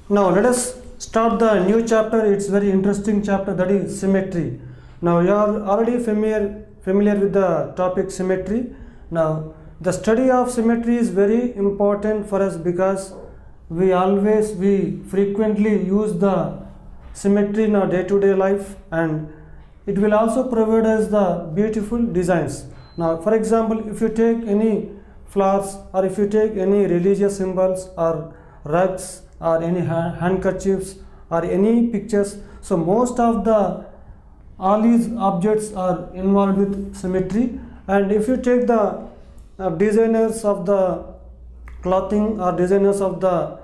Now let us start the new chapter. It's very interesting chapter, that is symmetry. Now you are already familiar with the topic symmetry. Now the study of symmetry is very important for us because we frequently use the symmetry in our day-to-day life, and it will also provide us the beautiful designs. Now for example, if you take any flowers, or if you take any religious symbols or rugs or any handkerchiefs or any pictures, so most of the all these objects are involved with symmetry. And if you take the designers of the clothing or designers of the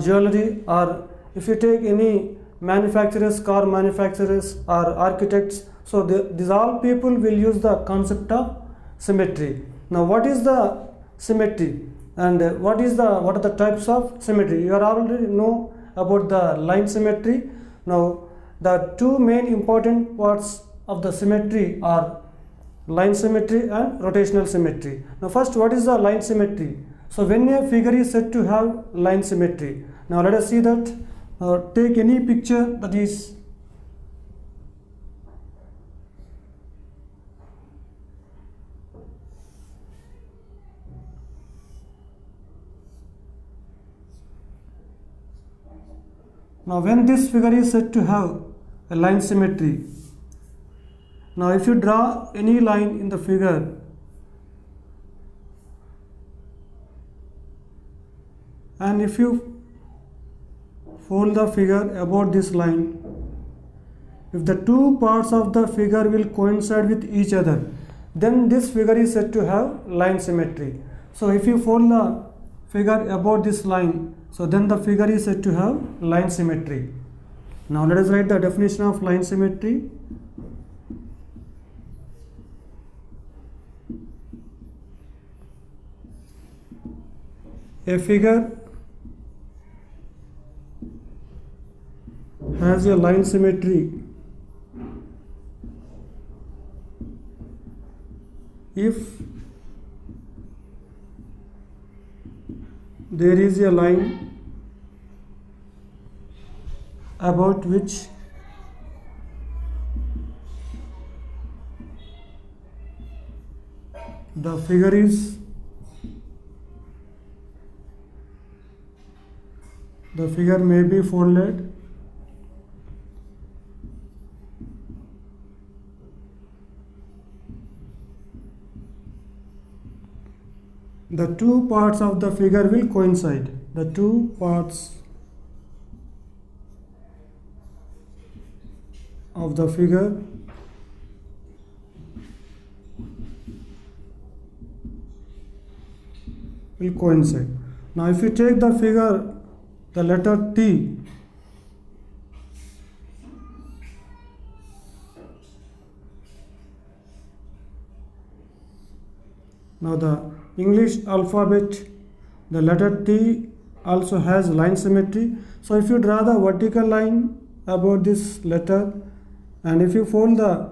jewelry, or if you take any manufacturers, car manufacturers or architects, so these all people will use the concept of symmetry. Now what is the symmetry, and what are the types of symmetry? You are already know about the line symmetry. Now the two main important parts of the symmetry are line symmetry and rotational symmetry. Now first, what is the line symmetry? So when a figure is said to have line symmetry, now let us see that. Take any picture, that is now when this figure is said to have a line symmetry. Now if you draw any line in the figure, and if you fold the figure about this line, if the two parts of the figure will coincide with each other, then this figure is said to have line symmetry. So if you fold the figure about this line, so then the figure is said to have line symmetry. Now let us write the definition of line symmetry. A figure has a line symmetry if there is a line about which the figure may be folded the two parts of the figure will coincide. The two parts of the figure will coincide. Now if you take the figure, the letter T, now the English alphabet, the letter T also has line symmetry. So if you draw the vertical line about this letter, and if you fold the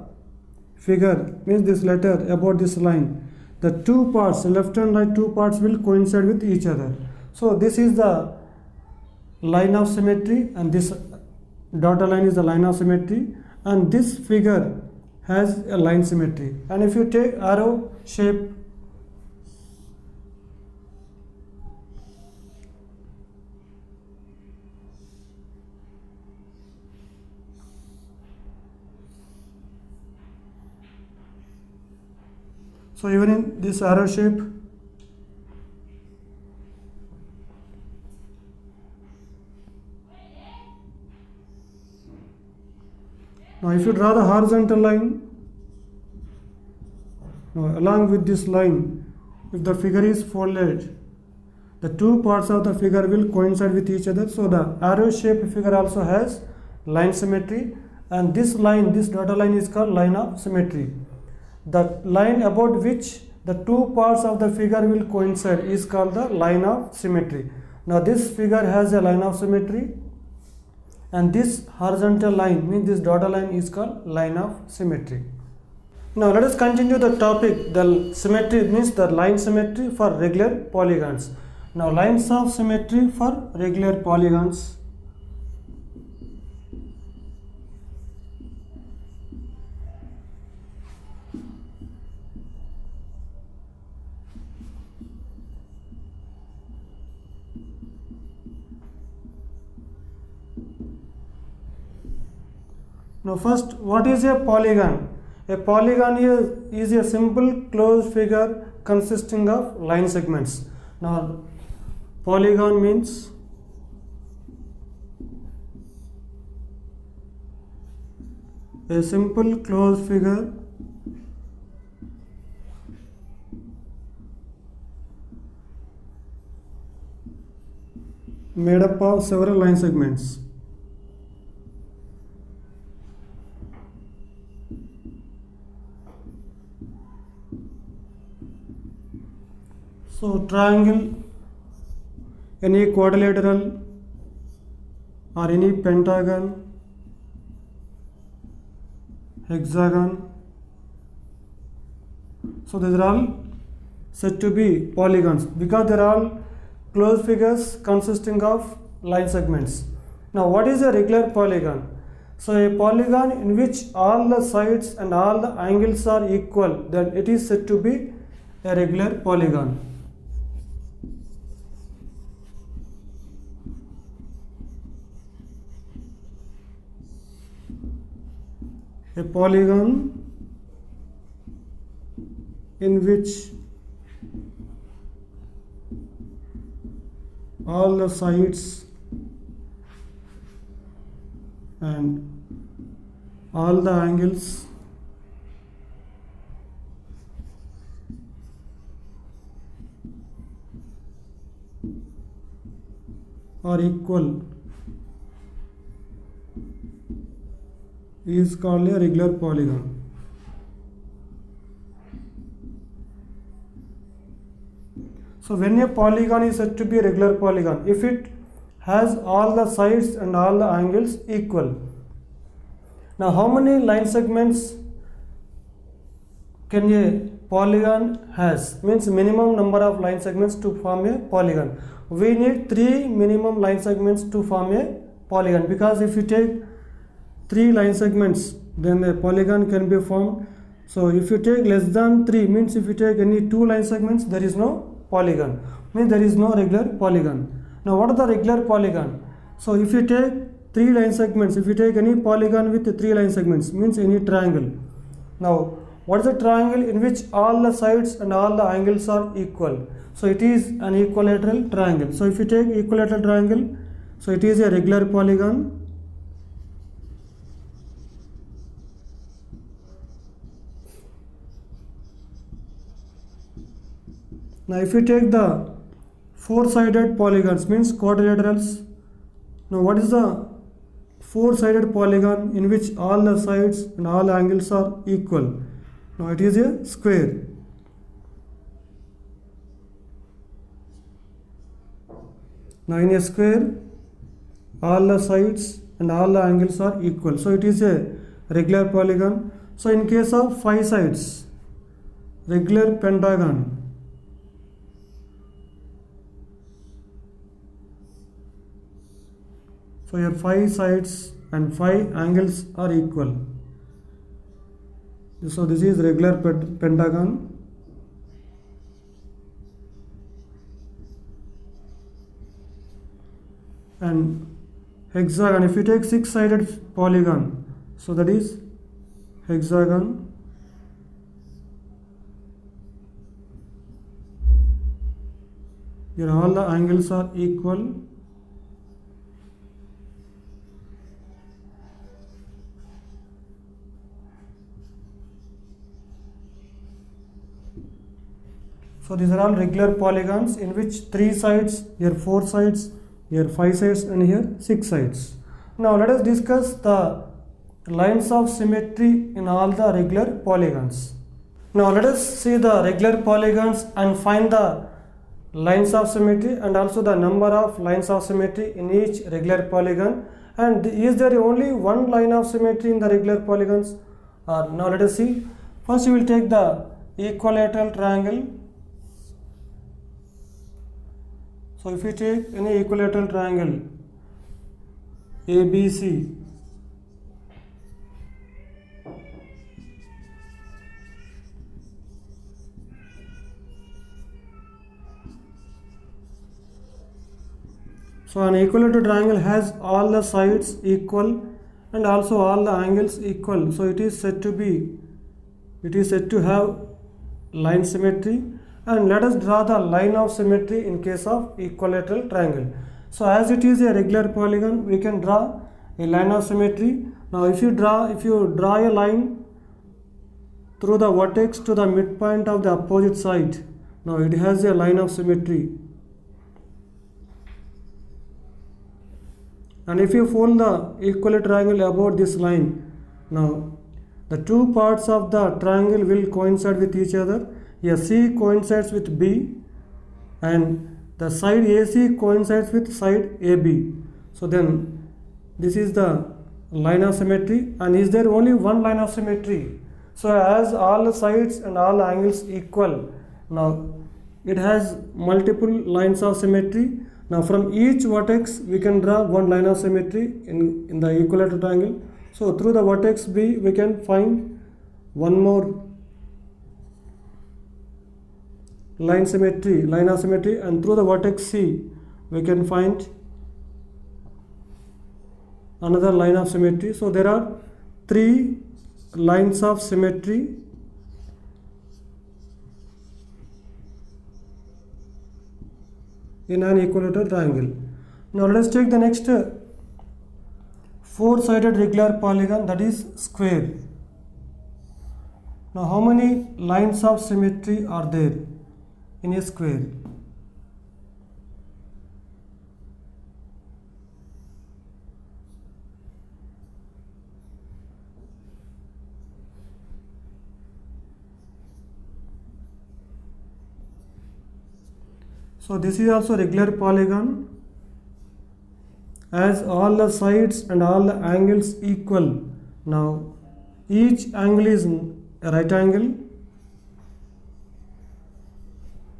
figure, means this letter about this line, the two parts, left and right two parts will coincide with each other. So this is the line of symmetry, and this dotted line is the line of symmetry, and this figure has a line symmetry. And if you take arrow shape, so even in this arrow shape, now if you draw the horizontal line, now along with this line, if the figure is folded, the two parts of the figure will coincide with each other. So the arrow shaped figure also has line symmetry, and this line, this dotted line, is called line of symmetry. The line about which the two parts of the figure will coincide is called the line of symmetry. Now this figure has a line of symmetry, and this horizontal line, means this dotted line, is called line of symmetry. Now let us continue the topic. The symmetry means the line symmetry for regular polygons. Now lines of symmetry for regular polygons. Now first, what is a polygon? A polygon is a simple closed figure consisting of line segments. Now polygon means a simple closed figure made up of several line segments. So triangle, any quadrilateral or any pentagon, hexagon, so these are all said to be polygons because they are all closed figures consisting of line segments. Now what is a regular polygon? So a polygon in which all the sides and all the angles are equal, then it is said to be a regular polygon. A polygon in which all the sides and all the angles are equal is called a regular polygon. So when a polygon is said to be a regular polygon, if it has all the sides and all the angles equal. Now how many line segments can a polygon has? Means minimum number of line segments to form a polygon. We need 3 minimum line segments to form a polygon, because if you take 3 line segments, then a polygon can be formed. So if you take less than 3, means if you take any 2 line segments, there is no polygon, means there is no regular polygon. Now what are the regular polygon? So if you take 3 line segments, if you take any polygon with 3 line segments, means any triangle. Now what is a triangle in which all the sides and all the angles are equal? So it is an equilateral triangle. So if you take equilateral triangle, so it is a regular polygon. Now if you take the 4-sided polygons, means quadrilaterals. Now what is the 4-sided polygon in which all the sides and all angles are equal? Now it is a square. Now in a square, all the sides and all the angles are equal. So it is a regular polygon. So in case of 5 sides, regular pentagon. So your 5 sides and 5 angles are equal. So this is regular pentagon. And hexagon, if you take 6-sided polygon, so that is hexagon. Here all the angles are equal. So these are all regular polygons in which 3 sides, here 4 sides, here 5 sides, and here 6 sides. Now let us discuss the lines of symmetry in all the regular polygons. Now let us see the regular polygons and find the lines of symmetry and also the number of lines of symmetry in each regular polygon. And is there only one line of symmetry in the regular polygons? Now let us see. First we will take the equilateral triangle. So if we take any equilateral triangle ABC, so an equilateral triangle has all the sides equal and also all the angles equal. So it is said to have line symmetry. And let us draw the line of symmetry in case of equilateral triangle. So as it is a regular polygon, we can draw a line of symmetry. Now if you draw a line through the vertex to the midpoint of the opposite side, now it has a line of symmetry. And if you fold the equilateral triangle about this line, now the two parts of the triangle will coincide with each other. Here C coincides with B and the side AC coincides with side AB. So then this is the line of symmetry. And is there only one line of symmetry? So as all the sides and all the angles equal, now it has multiple lines of symmetry. Now from each vertex we can draw one line of symmetry in the equilateral triangle. So through the vertex B we can find one more line of symmetry, and through the vertex C we can find another line of symmetry. So there are three lines of symmetry in an equilateral triangle. Now let us take the next four-sided regular polygon, that is square. Now how many lines of symmetry are there in a square? So this is also regular polygon. As all the sides and all the angles equal, now each angle is a right angle.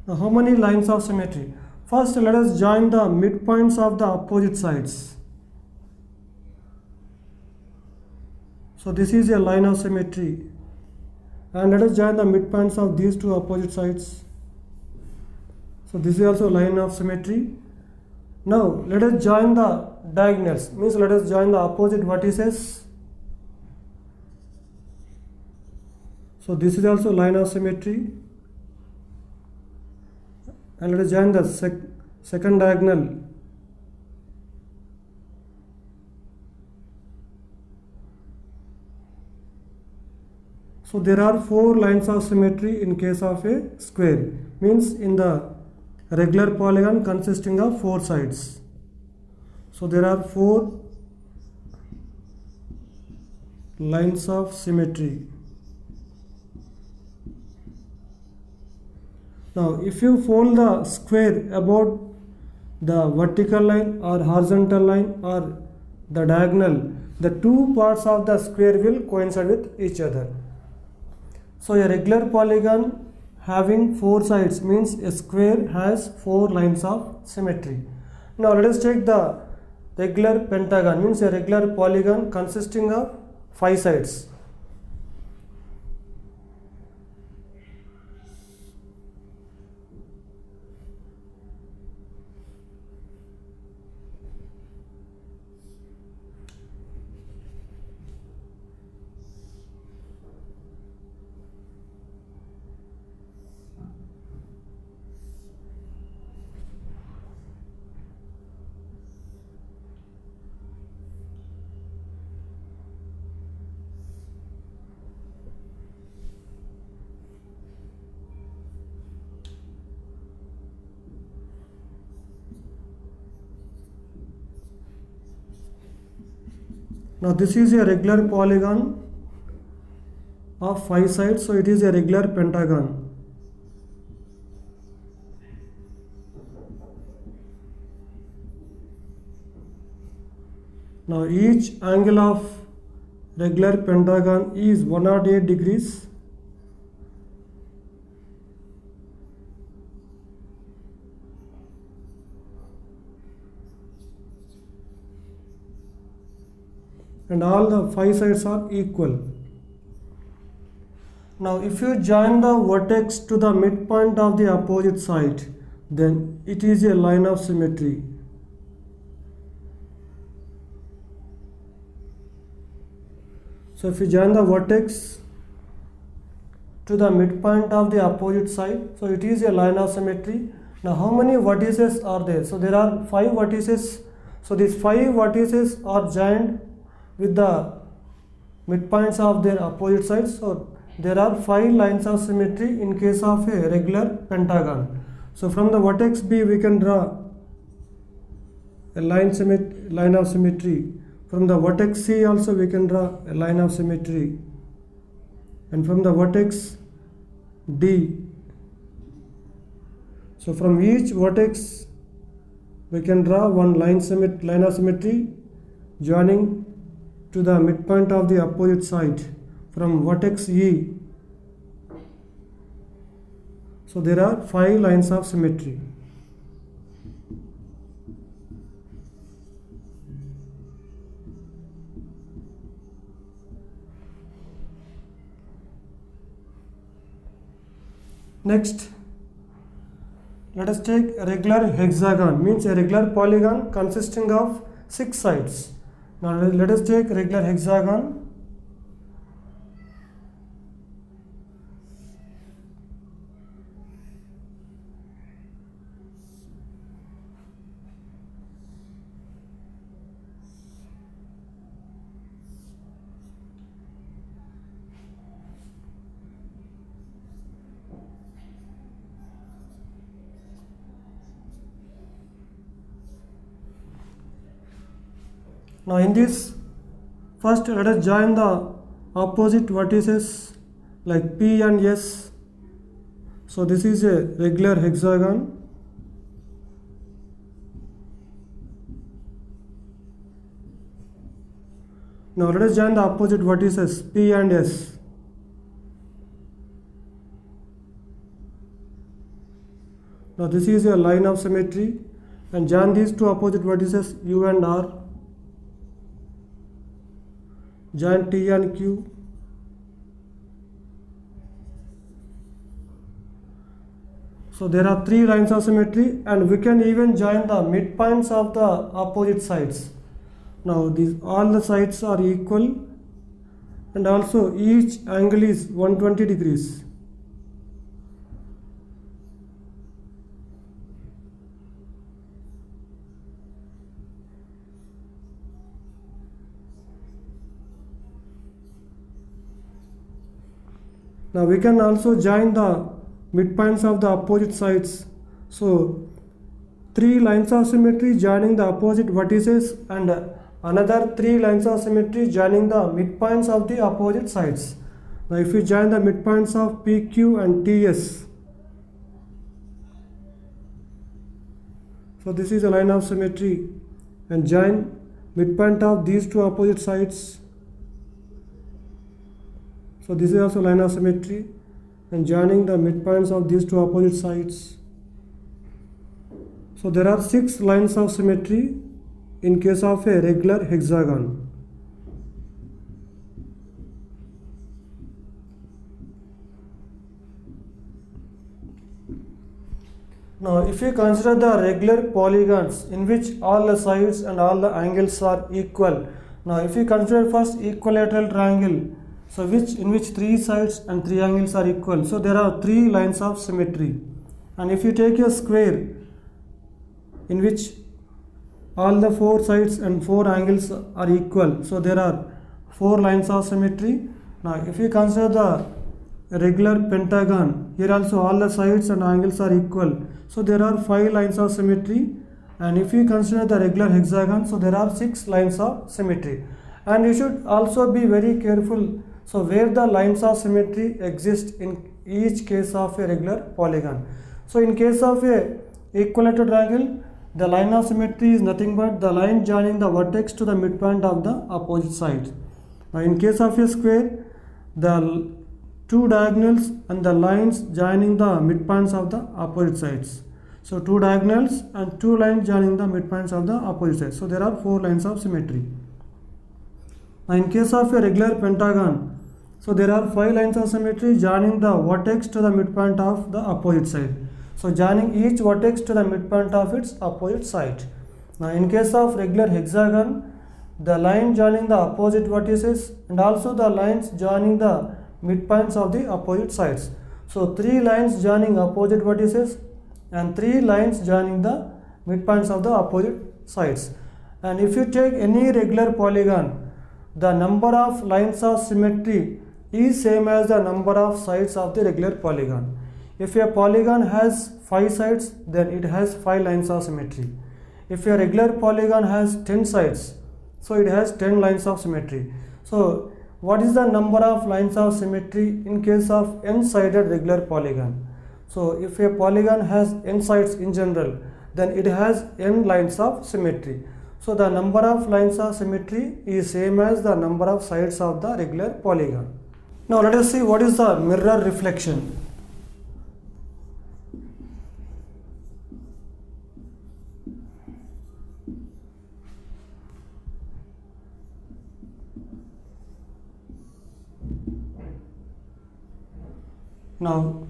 Now how many lines of symmetry? First let us join the midpoints of the opposite sides. So this is a line of symmetry, and let us join the midpoints of these two opposite sides. So this is also a line of symmetry. Now let us join the diagonals, means let us join the opposite vertices. So this is also a line of symmetry. And let us join the second diagonal. So there are four lines of symmetry in case of a square, means in the regular polygon consisting of four sides. So there are four lines of symmetry. Now if you fold the square about the vertical line or horizontal line or the diagonal, the two parts of the square will coincide with each other. So a regular polygon having four sides means a square has four lines of symmetry. Now let us take the regular pentagon, means a regular polygon consisting of five sides. Now this is a regular polygon of five sides, so it is a regular pentagon. Now each angle of regular pentagon is 108 degrees. and all the 5 sides are equal. Now if you join the vertex to the midpoint of the opposite side, then it is a line of symmetry. So if you join the vertex to the midpoint of the opposite side, so it is a line of symmetry. Now how many vertices are there? So there are 5 vertices. So these 5 vertices are joined with the midpoints of their opposite sides. So there are 5 lines of symmetry in case of a regular pentagon. So from the vertex B we can draw a line of symmetry. From the vertex C also we can draw a line of symmetry. And from the vertex D. So from each vertex we can draw one line of symmetry joining to the midpoint of the opposite side from vertex E. So there are 5 lines of symmetry. Next, let us take a regular hexagon, means a regular polygon consisting of 6 sides. Now let us take regular hexagon. Now in this, first let us join the opposite vertices like P and S. So this is a regular hexagon. Now let us join the opposite vertices P and S. Now this is a line of symmetry, and join these two opposite vertices U and R. Join T and Q. So there are 3 lines of symmetry, and we can even join the midpoints of the opposite sides. Now all the sides are equal, and also each angle is 120 degrees. Now we can also join the midpoints of the opposite sides. So 3 lines of symmetry joining the opposite vertices, and another 3 lines of symmetry joining the midpoints of the opposite sides. Now if we join the midpoints of PQ and TS, so this is a line of symmetry, and join midpoint of these 2 opposite sides. So this is also line of symmetry, and joining the midpoints of these 2 opposite sides. So there are 6 lines of symmetry in case of a regular hexagon. Now if you consider the regular polygons in which all the sides and all the angles are equal. Now if you consider first equilateral triangle, so in which 3 sides and 3 angles are equal. So there are 3 lines of symmetry. And if you take a square in which all the 4 sides and 4 angles are equal, so there are 4 lines of symmetry. Now if you consider the regular pentagon, here also all the sides and angles are equal, so there are 5 lines of symmetry. And if you consider the regular hexagon, so there are 6 lines of symmetry. And you should also be very careful, so where the lines of symmetry exist in each case of a regular polygon. So in case of a equilateral triangle, the line of symmetry is nothing but the line joining the vertex to the midpoint of the opposite side. Now in case of a square, the 2 diagonals and the lines joining the midpoints of the opposite sides. So 2 diagonals and 2 lines joining the midpoints of the opposite sides. So there are 4 lines of symmetry. Now in case of a regular pentagon, so there are 5 lines of symmetry joining the vertex to the midpoint of the opposite side. So joining each vertex to the midpoint of its opposite side. Now in case of regular hexagon, the line joining the opposite vertices and also the lines joining the midpoints of the opposite sides. So 3 lines joining opposite vertices and 3 lines joining the midpoints of the opposite sides. And if you take any regular polygon, the number of lines of symmetry is same as the number of sides of the regular polygon. If a polygon has 5 sides, then it has 5 lines of symmetry. If a regular polygon has 10 sides, so it has 10 lines of symmetry. So what is the number of lines of symmetry in case of n-sided regular polygon? So if a polygon has n sides in general, then it has n lines of symmetry. So the number of lines of symmetry is same as the number of sides of the regular polygon. Now let us see what is the mirror reflection. Now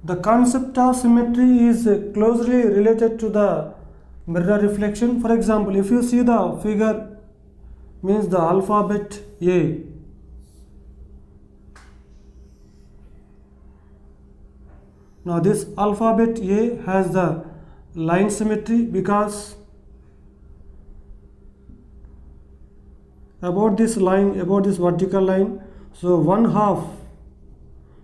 the concept of symmetry is closely related to the mirror reflection. For example, if you see the figure, means the alphabet A. Now this alphabet A has the line symmetry because about this line, about this vertical line, so one half,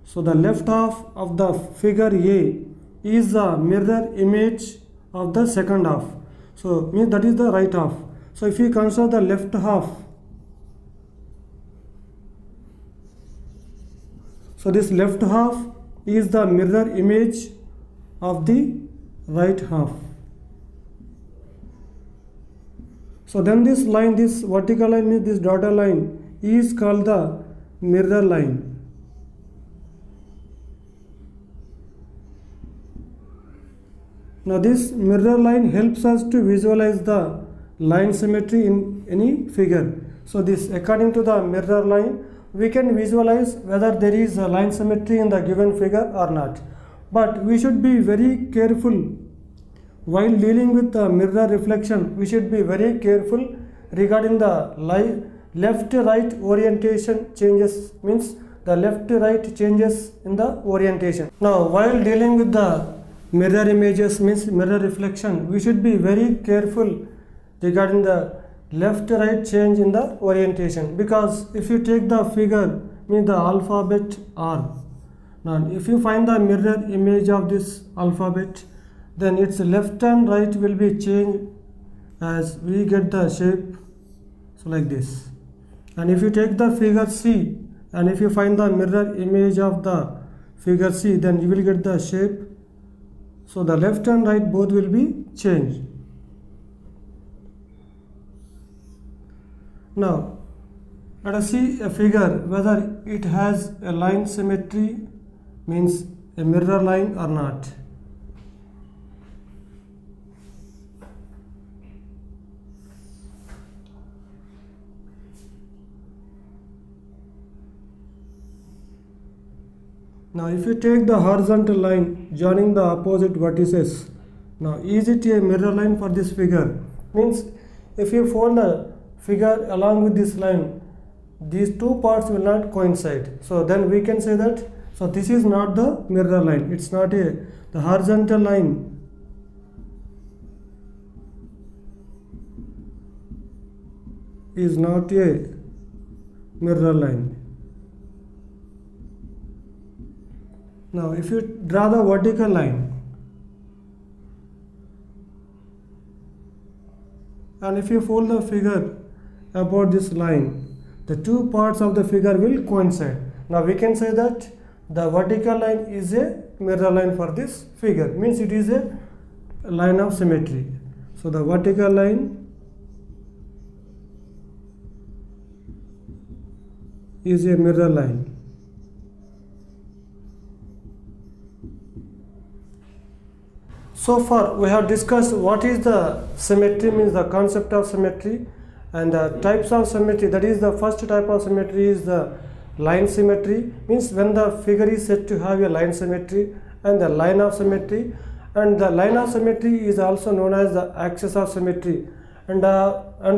so the left half of the figure A is the mirror image of the second half. So means that is the right half. So if you consider the left half, so this left half is the mirror image of the right half. So then this line, this vertical line, means this dotted line is called the mirror line. Now this mirror line helps us to visualize the line symmetry in any figure. So this, according to the mirror line, we can visualize whether there is a line symmetry in the given figure or not. But we should be very careful while dealing with the mirror reflection. We should be very careful regarding the left-right orientation changes, means the left-right changes in the orientation. Now while dealing with the mirror images, means mirror reflection, we should be very careful regarding the left-right change in the orientation, because if you take the figure, means the alphabet R, now if you find the mirror image of this alphabet, then its left and right will be changed as we get the shape, so like this. And if you take the figure C and if you find the mirror image of the figure C, then you will get the shape. So the left and right both will be changed. Now let us see a figure whether it has a line symmetry, means a mirror line or not. Now if you take the horizontal line joining the opposite vertices, now is it a mirror line for this figure? Means if you fold the figure along with this line, these two parts will not coincide. So then we can say that, so this is not the mirror line. It's not the horizontal line is not a mirror line. Now if you draw the vertical line and if you fold the figure about this line, the two parts of the figure will coincide. Now we can say that the vertical line is a mirror line for this figure, means it is a line of symmetry. So the vertical line is a mirror line. So far we have discussed what is the symmetry, means the concept of symmetry, And the types of symmetry, that is the first type of symmetry is the line symmetry, means when the figure is said to have a line symmetry and the line of symmetry, and the line of symmetry is also known as the axis of symmetry. And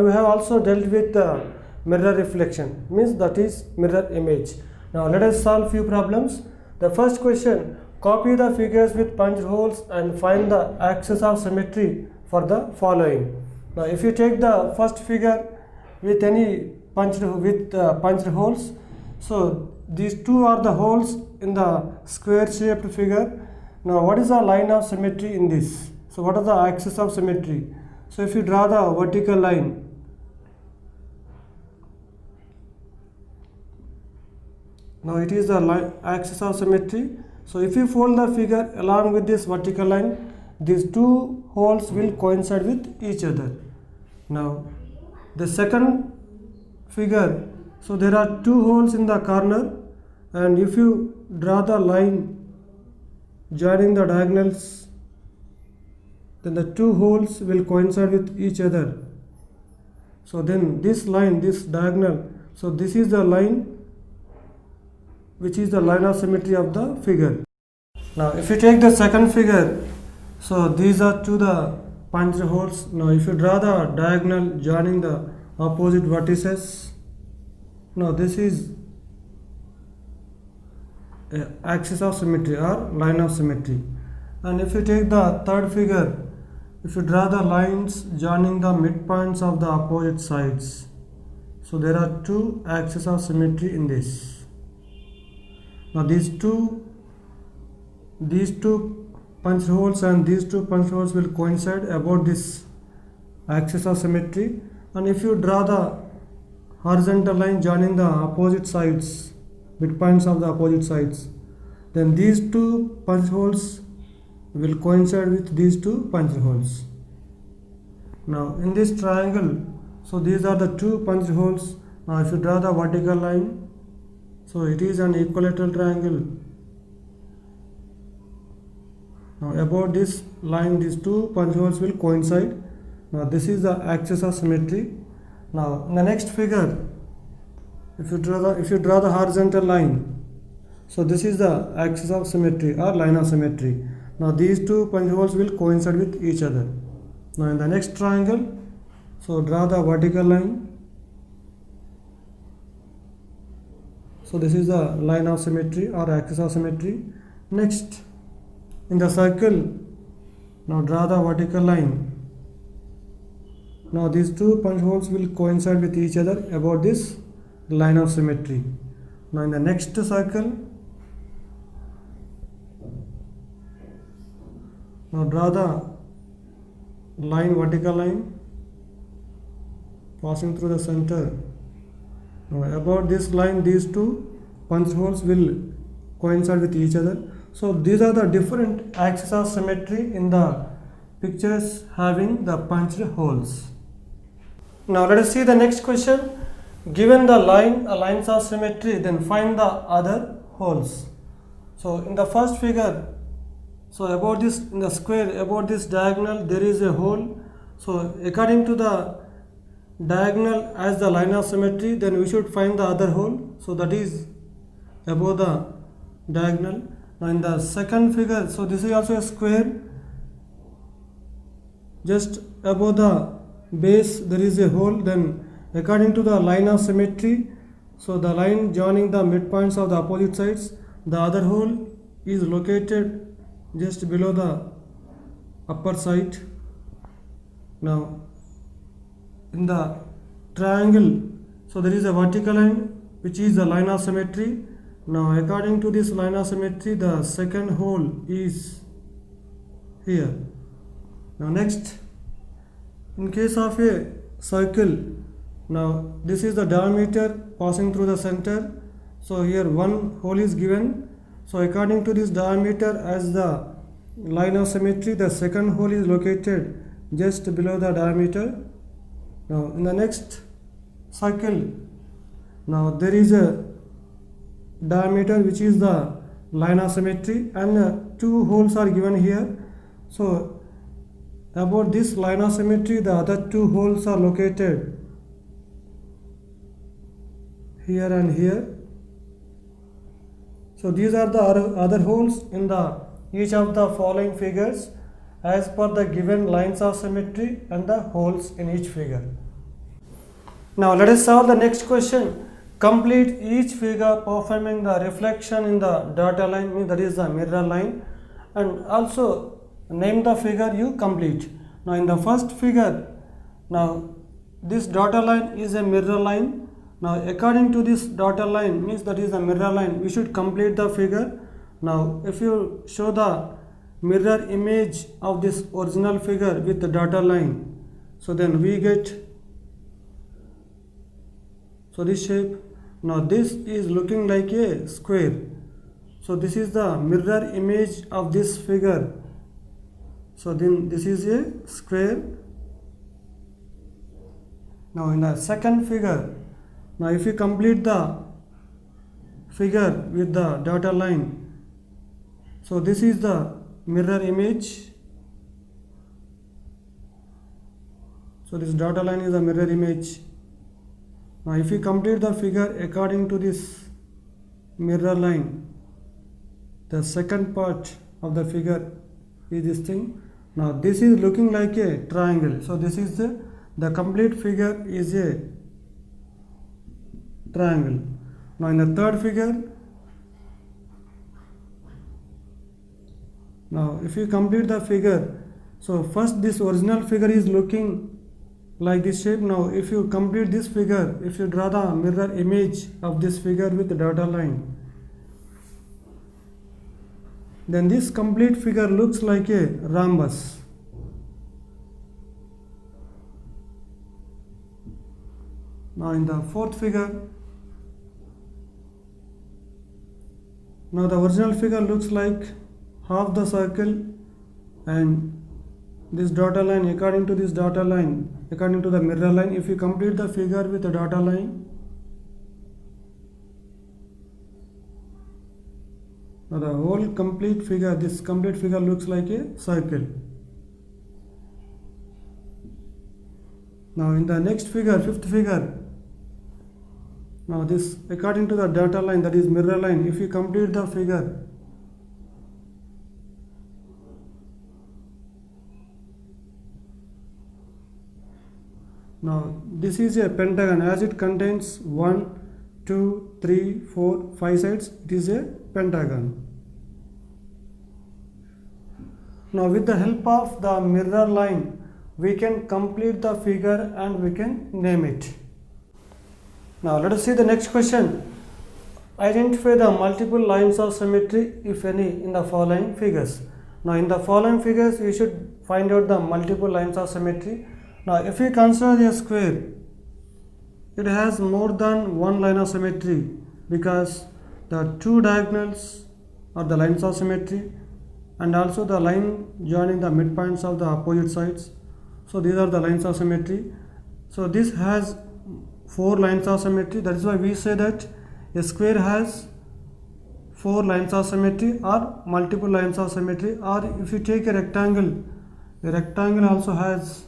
we have also dealt with the mirror reflection, means that is mirror image. Now let us solve few problems. The first question, copy the figures with punched holes and find the axis of symmetry for the following. Now if you take the first figure with any punched holes, so these two are the holes in the square shaped figure. Now what is the line of symmetry in this? So what are the axis of symmetry? So if you draw the vertical line, now it is the axis of symmetry. So if you fold the figure along with this vertical line, these two holes will coincide with each other. Now the second figure, so there are two holes in the corner, and if you draw the line joining the diagonals, then the two holes will coincide with each other. So then this line, this diagonal, so this is the line which is the line of symmetry of the figure. Now if you take the second figure, so these are two the punched holes. Now if you draw the diagonal joining the opposite vertices, now this is axis of symmetry or line of symmetry. And if you take the third figure, if you draw the lines joining the midpoints of the opposite sides, so there are two axes of symmetry in this. Now these two punch holes and these two punch holes will coincide about this axis of symmetry. And if you draw the horizontal line joining the opposite sides, midpoints of the opposite sides, then these two punch holes will coincide with these two punch holes. Now in this triangle, so these are the two punch holes. Now if you draw the vertical line, so it is an equilateral triangle. Now about this line, these two punch holes will coincide. Now this is the axis of symmetry. Now in the next figure, if you draw the horizontal line, so this is the axis of symmetry or line of symmetry. Now these two punch holes will coincide with each other. Now in the next triangle, so draw the vertical line. So this is the line of symmetry or axis of symmetry. Next, in the circle, now draw the vertical line. Now these two punch holes will coincide with each other about this line of symmetry. Now in the next circle, now draw the line, vertical line passing through the center. Now about this line, these two punch holes will coincide with each other. So these are the different axes of symmetry in the pictures having the punched holes. Now let us see the next question. Given the lines of symmetry, then find the other holes. So in the first figure, so about this, in the square, about this diagonal, there is a hole. So according to the diagonal as the line of symmetry, then we should find the other hole. So that is above the diagonal. Now in the second figure, so this is also a square. Just above the base there is a hole. Then according to the line of symmetry, so the line joining the midpoints of the opposite sides, the other hole is located just below the upper side. Now in the triangle, so there is a vertical line which is the line of symmetry. Now according to this line of symmetry, the second hole is here. Now next, in case of a circle, now this is the diameter passing through the center. So here one hole is given. So according to this diameter as the line of symmetry, the second hole is located just below the diameter. Now in the next circle, now there is a diameter which is the line of symmetry, and two holes are given here. So about this line of symmetry, the other two holes are located here and here. So these are the other holes in the each of the following figures as per the given lines of symmetry and the holes in each figure. Now let us solve the next question. Complete each figure performing the reflection in the dotted line, means that is the mirror line, and also name the figure you complete. Now in the first figure, now this dotted line is a mirror line. Now according to this dotted line, means that is the mirror line, we should complete the figure. Now if you show the mirror image of this original figure with the dotted line, so then we get this shape. Now this is looking like a square, so this is the mirror image of this figure. So then this is a square. Now in the second figure, now if you complete the figure with the dotted line, so this is the mirror image. So this dotted line is a mirror image. Now if you complete the figure according to this mirror line, the second part of the figure is this thing. Now this is looking like a triangle. So this is the complete figure is a triangle. Now in the third figure, now if you complete the figure, so first this original figure is looking like this shape. Now if you complete this figure, if you draw the mirror image of this figure with the dotted line, then this complete figure looks like a rhombus. Now in the fourth figure, now the original figure looks like half the circle, and this dotted line, according to this dotted line, according to the mirror line, if you complete the figure with the dotted line, now the whole complete figure, this complete figure looks like a circle. Now in the next figure, fifth figure, now this according to the dotted line, that is mirror line, if you complete the figure, now this is a pentagon, as it contains 1, 2, 3, 4, 5 sides, it is a pentagon. Now with the help of the mirror line, we can complete the figure and we can name it. Now let us see the next question. Identify the multiple lines of symmetry, if any, in the following figures. Now in the following figures, we should find out the multiple lines of symmetry. Now if we consider a square, it has more than one line of symmetry because the two diagonals are the lines of symmetry, and also the line joining the midpoints of the opposite sides. So these are the lines of symmetry. So this has 4 lines of symmetry. That is why we say that a square has 4 lines of symmetry or multiple lines of symmetry. Or if you take a rectangle also has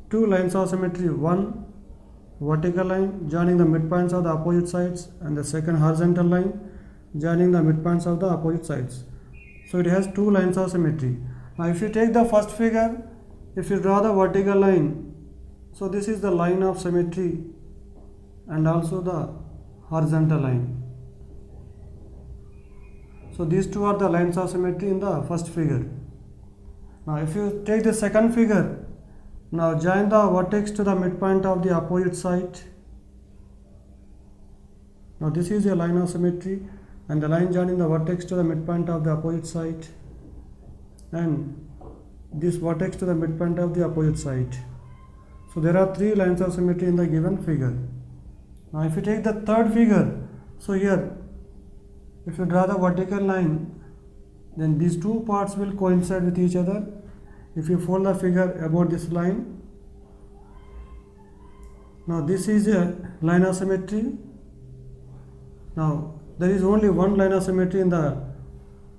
2 lines of symmetry, one vertical line joining the midpoints of the opposite sides, and the second horizontal line joining the midpoints of the opposite sides. So it has 2 lines of symmetry. Now if you take the first figure, if you draw the vertical line, so this is the line of symmetry and also the horizontal line. So these two are the lines of symmetry in the first figure. Now if you take the second figure, now join the vertex to the midpoint of the opposite side. Now this is a line of symmetry, and the line joining the vertex to the midpoint of the opposite side, and this vertex to the midpoint of the opposite side. So there are 3 lines of symmetry in the given figure. Now if you take the third figure, so here if you draw the vertical line, then these 2 parts will coincide with each other. If you fold the figure about this line, now this is a line of symmetry. Now there is only one line of symmetry in the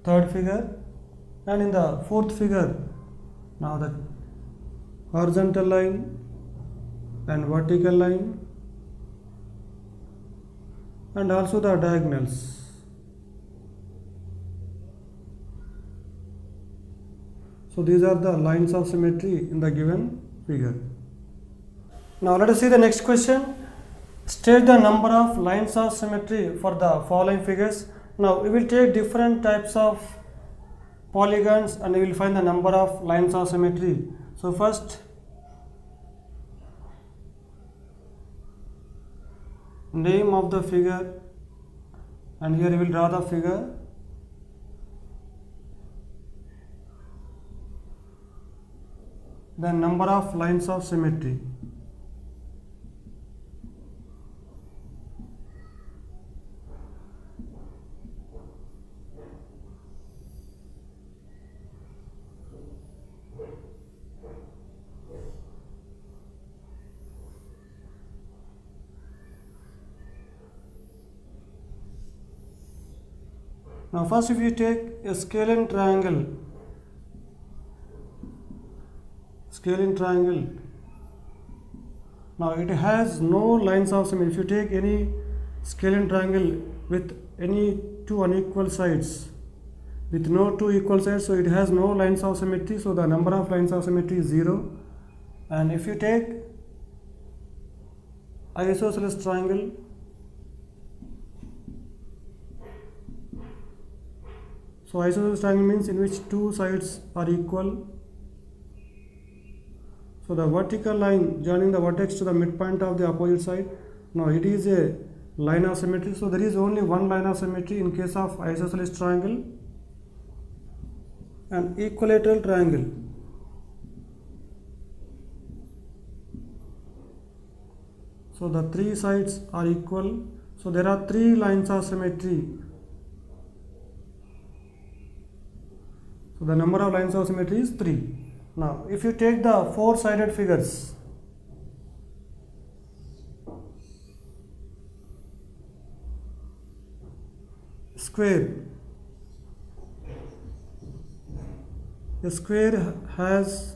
third figure, and in the fourth figure, now the horizontal line and vertical line and also the diagonals. So these are the lines of symmetry in the given figure. Now let us see the next question. State the number of lines of symmetry for the following figures. Now we will take different types of polygons and we will find the number of lines of symmetry. So first, name of the figure, and here we will draw the figure. Then number of lines of symmetry. Now first, if you take a scalene triangle, now it has no lines of symmetry. If you take any scalene triangle with any two unequal sides, with no two equal sides, so it has no lines of symmetry, so the number of lines of symmetry is 0. And if you take isosceles triangle, so isosceles triangle means in which two sides are equal. So the vertical line joining the vertex to the midpoint of the opposite side, now it is a line of symmetry. So there is only one line of symmetry in case of isosceles triangle. And equilateral triangle, so the three sides are equal, so there are three lines of symmetry. So the number of lines of symmetry is 3. Now if you take the four-sided figures, square, a square has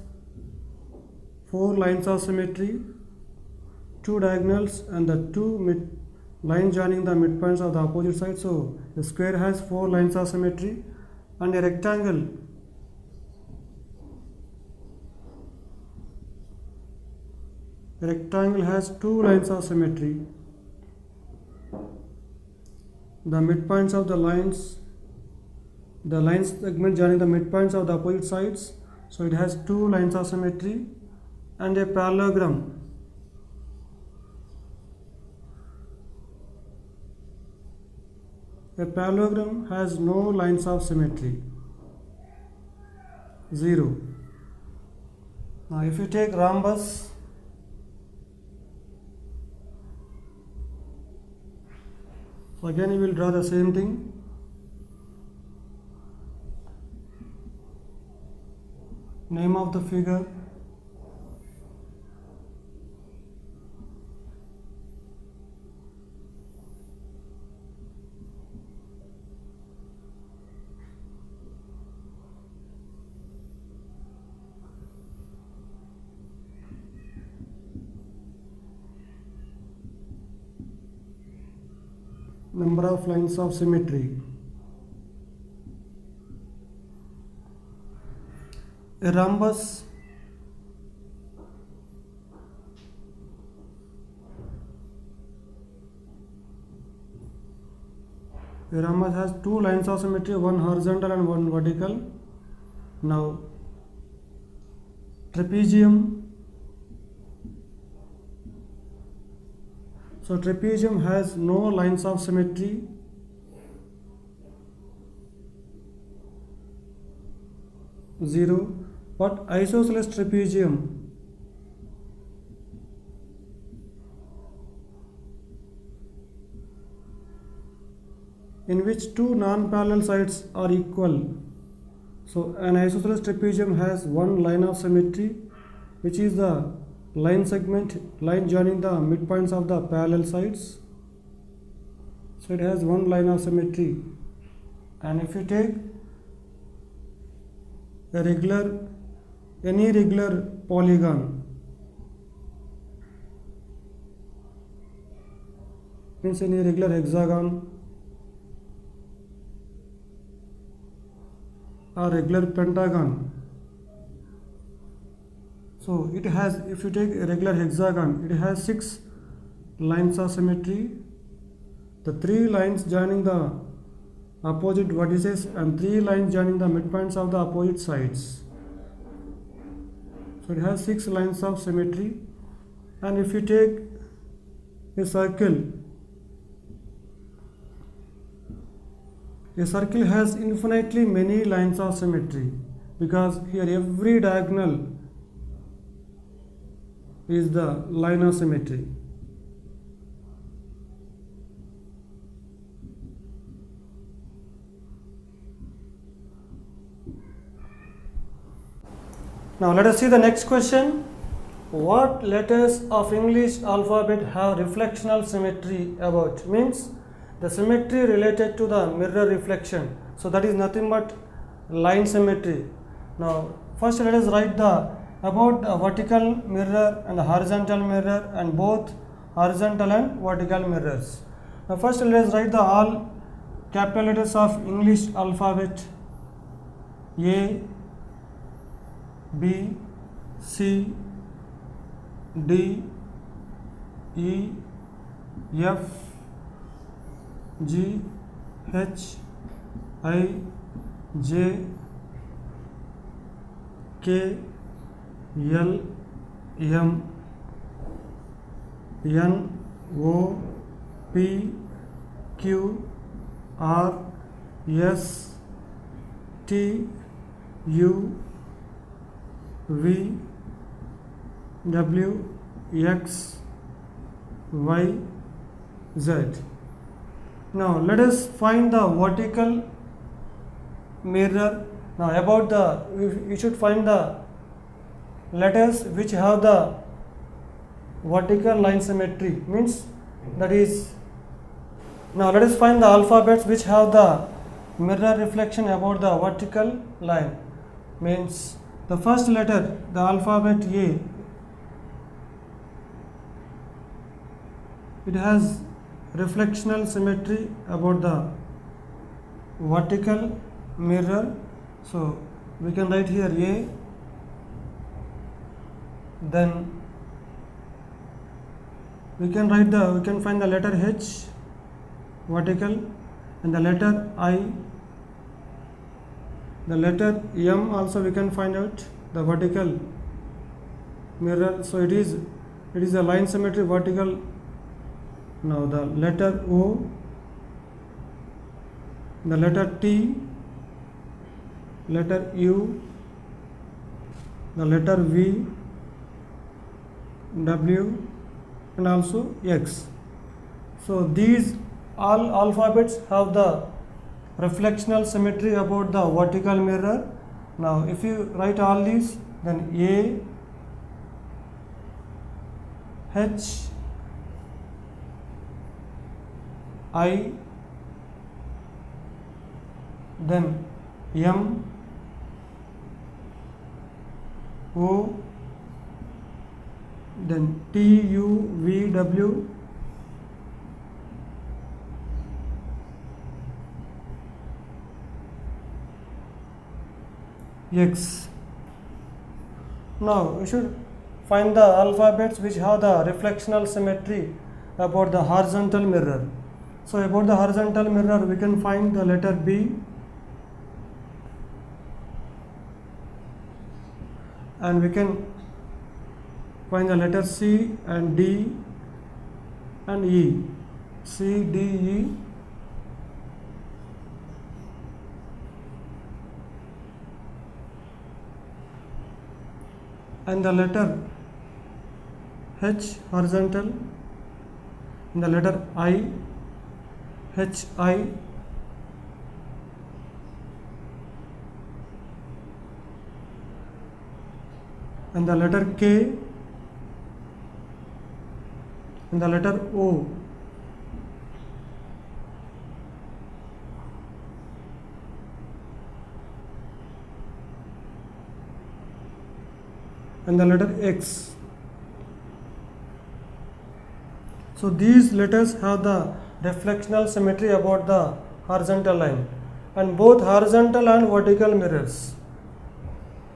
4 lines of symmetry, 2 diagonals and the two lines joining the midpoints of the opposite side. So the square has 4 lines of symmetry. And a rectangle has 2 lines of symmetry. The midpoints of the lines segment joining the midpoints of the opposite sides, so it has 2 lines of symmetry. And a parallelogram has no lines of symmetry, 0. Now if you take rhombus, so again you will draw the same thing. Name of the figure, number of lines of symmetry. A rhombus has 2 lines of symmetry, one horizontal and one vertical. Now trapezium, so trapezium has no lines of symmetry, 0. But isosceles trapezium in which 2 non-parallel sides are equal, so an isosceles trapezium has 1 line of symmetry, which is the line joining the midpoints of the parallel sides, so it has 1 line of symmetry. And if you take any regular polygon, means any regular hexagon or regular pentagon. So it has, if you take a regular hexagon, it has 6 lines of symmetry, the 3 lines joining the opposite vertices and 3 lines joining the midpoints of the opposite sides. So it has 6 lines of symmetry. And if you take a circle has infinitely many lines of symmetry, because here every diagonal is the line of symmetry. Now let us see the next question. What letters of English alphabet have reflectional symmetry about? Means the symmetry related to the mirror reflection. So that is nothing but line symmetry. Now first let us write about the vertical mirror and the horizontal mirror, and both horizontal and vertical mirrors. Now first let us write the all capital letters of English alphabet: A, B, C, D, E, F, G, H, I, J, K, L, M, N, O, P, Q, R, S, T, U, V, W, X, Y, Z. Now let us find the vertical mirror. Now about you should find the letters which have the vertical line symmetry, means that is, now let us find the alphabets which have the mirror reflection about the vertical line. Means the first letter, the alphabet A, it has reflectional symmetry about the vertical mirror. So we can write here A, then we can find the letter H vertical, and the letter I, the letter M also we can find out the vertical mirror. So it is a line symmetry vertical. Now the letter O, the letter T, letter U, the letter V, W, and also X. So these all alphabets have the reflectional symmetry about the vertical mirror. Now if you write all these, then A, H, I, then M, O, then T, U, V, W, X. Now we should find the alphabets which have the reflectional symmetry about the horizontal mirror. So about the horizontal mirror we can find the letter B, and we can find the letter C and D and E, C, D, E, and the letter H horizontal, and the letter I, H, I, and the letter K, and the letter O, and the letter X. So these letters have the reflectional symmetry about the horizontal line, and both horizontal and vertical mirrors.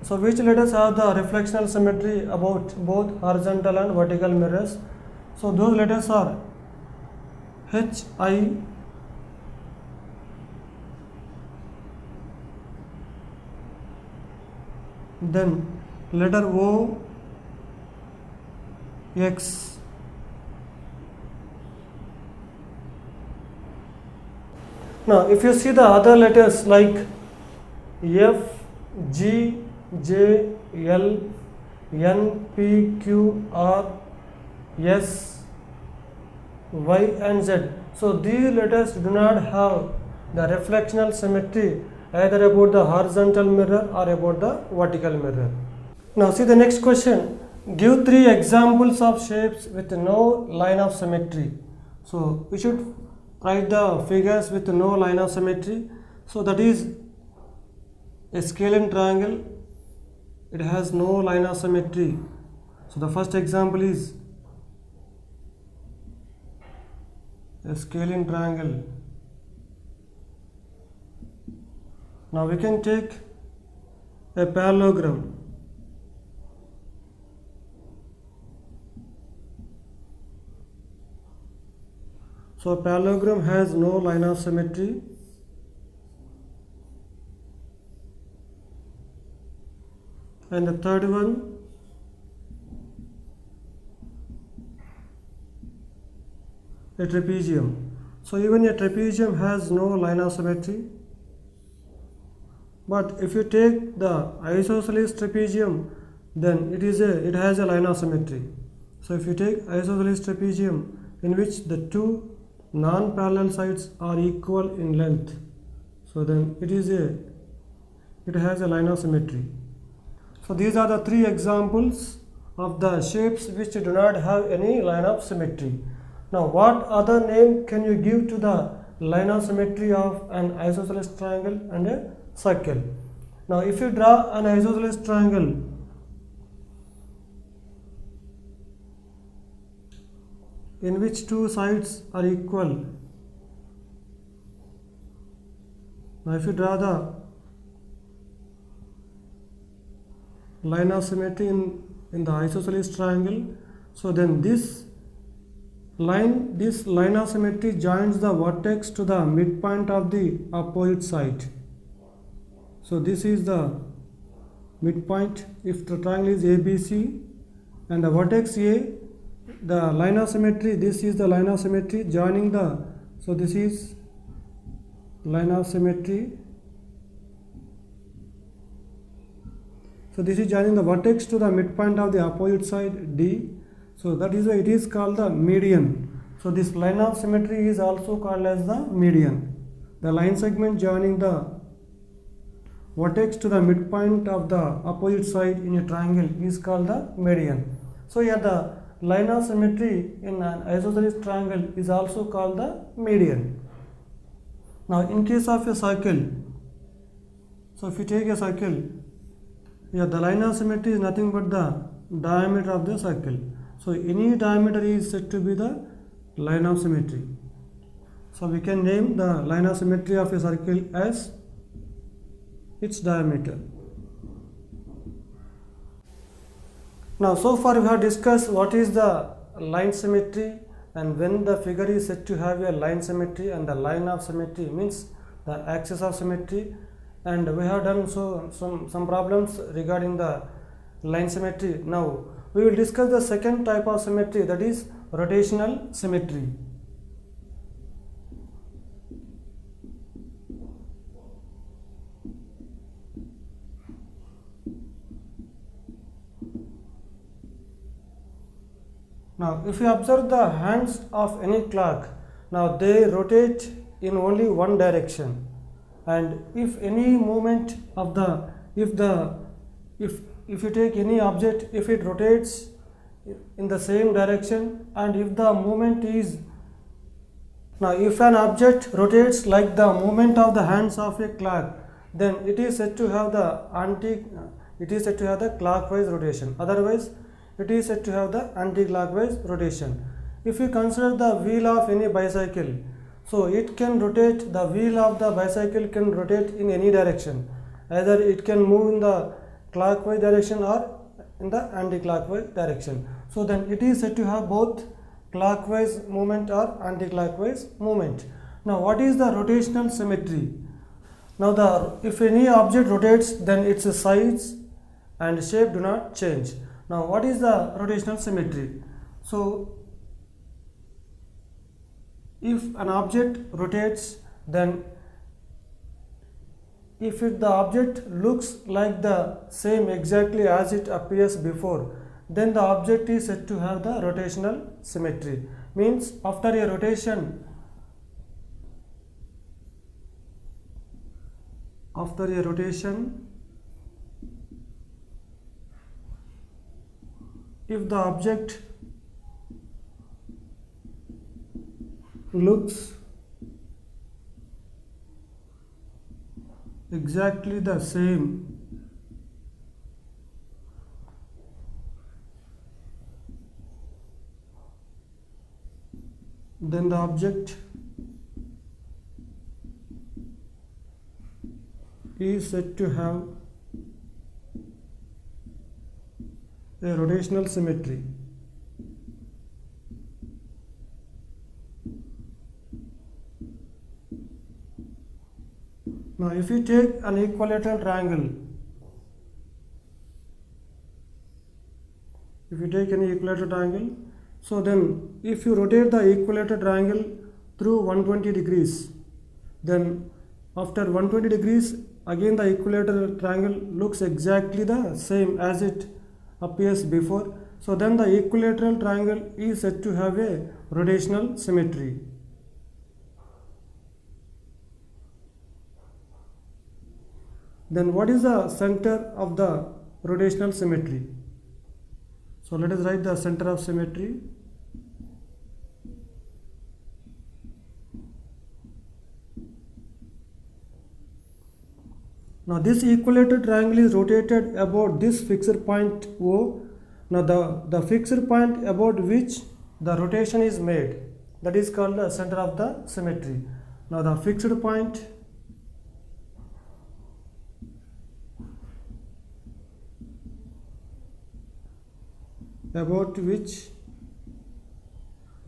So which letters have the reflectional symmetry about both horizontal and vertical mirrors? So those letters are H, I, then letter O, X. Now if you see the other letters like F, G, J, L, N, P, Q, R, S, Y and Z. So these letters do not have the reflectional symmetry either about the horizontal mirror or about the vertical mirror. Now see the next question. Give 3 examples of shapes with no line of symmetry. So we should write the figures with no line of symmetry. So that is a scalene triangle. It has no line of symmetry. So the first example is a scalene triangle. Now we can take a parallelogram. So a parallelogram has no line of symmetry. And the third one, a trapezium. So even a trapezium has no line of symmetry. But if you take the isosceles trapezium, then it has a line of symmetry. So if you take isosceles trapezium in which the two non-parallel sides are equal in length, so then it has a line of symmetry. So these are the 3 examples of the shapes which do not have any line of symmetry. Now what other name can you give to the line of symmetry of an isosceles triangle and a circle? Now if you draw an isosceles triangle, in which 2 sides are equal. Now if you draw the line of symmetry in the isosceles triangle, so then this line of symmetry joins the vertex to the midpoint of the opposite side. So this is the midpoint if the triangle is ABC, and the vertex A, the line of symmetry, this is the line of symmetry joining the, so this is line of symmetry. So this is joining the vertex to the midpoint of the opposite side D. So that is why it is called the median. So this line of symmetry is also called as the median. The line segment joining the vertex to the midpoint of the opposite side in a triangle is called the median. So here the line of symmetry in an isosceles triangle is also called the median. Now in case of a circle, so if you take a circle, here the line of symmetry is nothing but the diameter of the circle. So any diameter is said to be the line of symmetry. So we can name the line of symmetry of a circle as its diameter. Now so far we have discussed what is the line symmetry and when the figure is said to have a line symmetry, and the line of symmetry means the axis of symmetry, and we have done some problems regarding the line symmetry. Now we will discuss the second type of symmetry, that is rotational symmetry. Now if you observe the hands of any clock, now they rotate in only one direction, and if any movement of the if you take any object, if it rotates in the same direction, and if the movement is, now if an object rotates like the movement of the hands of a clock, then it is said to have the clockwise rotation. Otherwise it is said to have the anti-clockwise rotation. if you consider the wheel of any bicycle, so it can rotate, the wheel of the bicycle can rotate in any direction. Either it can move in the clockwise direction or in the anti-clockwise direction. So then it is said to have both clockwise movement or anti-clockwise movement. Now what is the rotational symmetry? Now if any object rotates, then its size and shape do not change. Now what is the rotational symmetry? So if an object rotates, then if the object looks like the same exactly as it appears before, then the object is said to have the rotational symmetry. Means after a rotation, if the object looks exactly the same then the object is said to have a rotational symmetry. Now if you take an equilateral triangle, so then if you rotate the equilateral triangle through 120 degrees, then after 120 degrees again the equilateral triangle looks exactly the same as it appears before. So then the equilateral triangle is said to have a rotational symmetry. Then what is the center of the rotational symmetry? So let us write the center of symmetry. Now this equilateral triangle is rotated about this fixed point O. Now the fixed point about which the rotation is made, that is called the center of the symmetry. Now the fixed point about which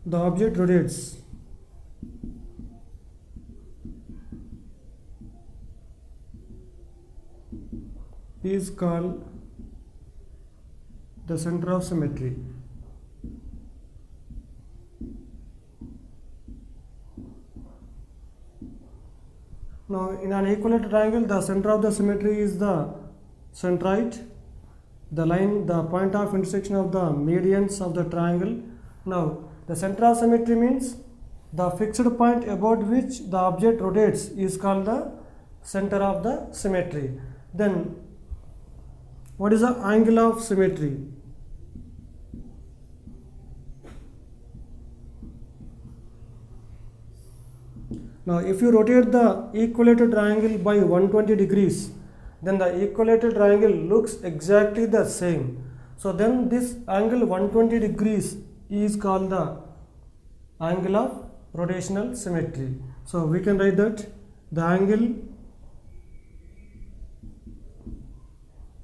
the object rotates is called the center of symmetry. Now in an equilateral triangle, the center of the symmetry is the centroid, the line, the point of intersection of the medians of the triangle. Now the center of symmetry means the fixed point about which the object rotates is called the center of the symmetry. Then what is the angle of symmetry? Now if you rotate the equilateral triangle by 120 degrees, then the equilateral triangle looks exactly the same. So then this angle 120 degrees is called the angle of rotational symmetry. So we can write that the angle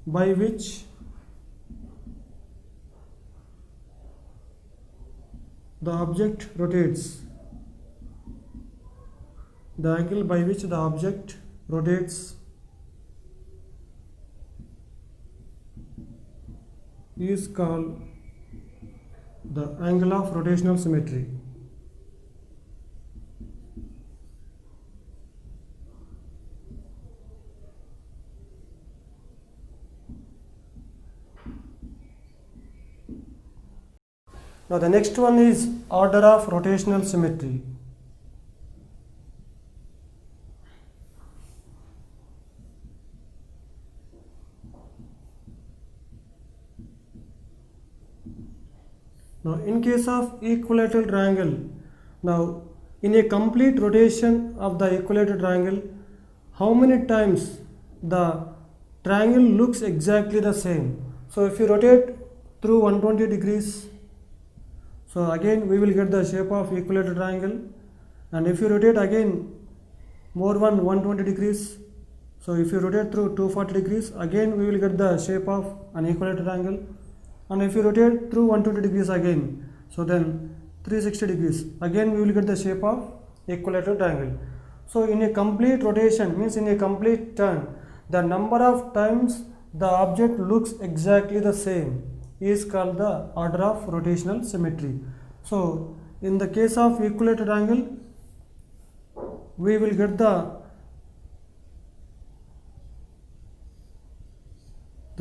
by which the object rotates, the angle by which the object rotates is called the angle of rotational symmetry. Now the next one is order of rotational symmetry. Now in case of equilateral triangle, now in a complete rotation of the equilateral triangle, how many times the triangle looks exactly the same? So if you rotate through 120 degrees, So again we will get the shape of equilateral triangle, and if you rotate again more 120 degrees, so if you rotate through 240 degrees, again we will get the shape of an equilateral triangle, and if you rotate through 120 degrees again, so then 360 degrees, again we will get the shape of equilateral triangle. So in a complete rotation, means in a complete turn, the number of times the object looks exactly the same is called the order of rotational symmetry. So in the case of equilateral triangle, we will get the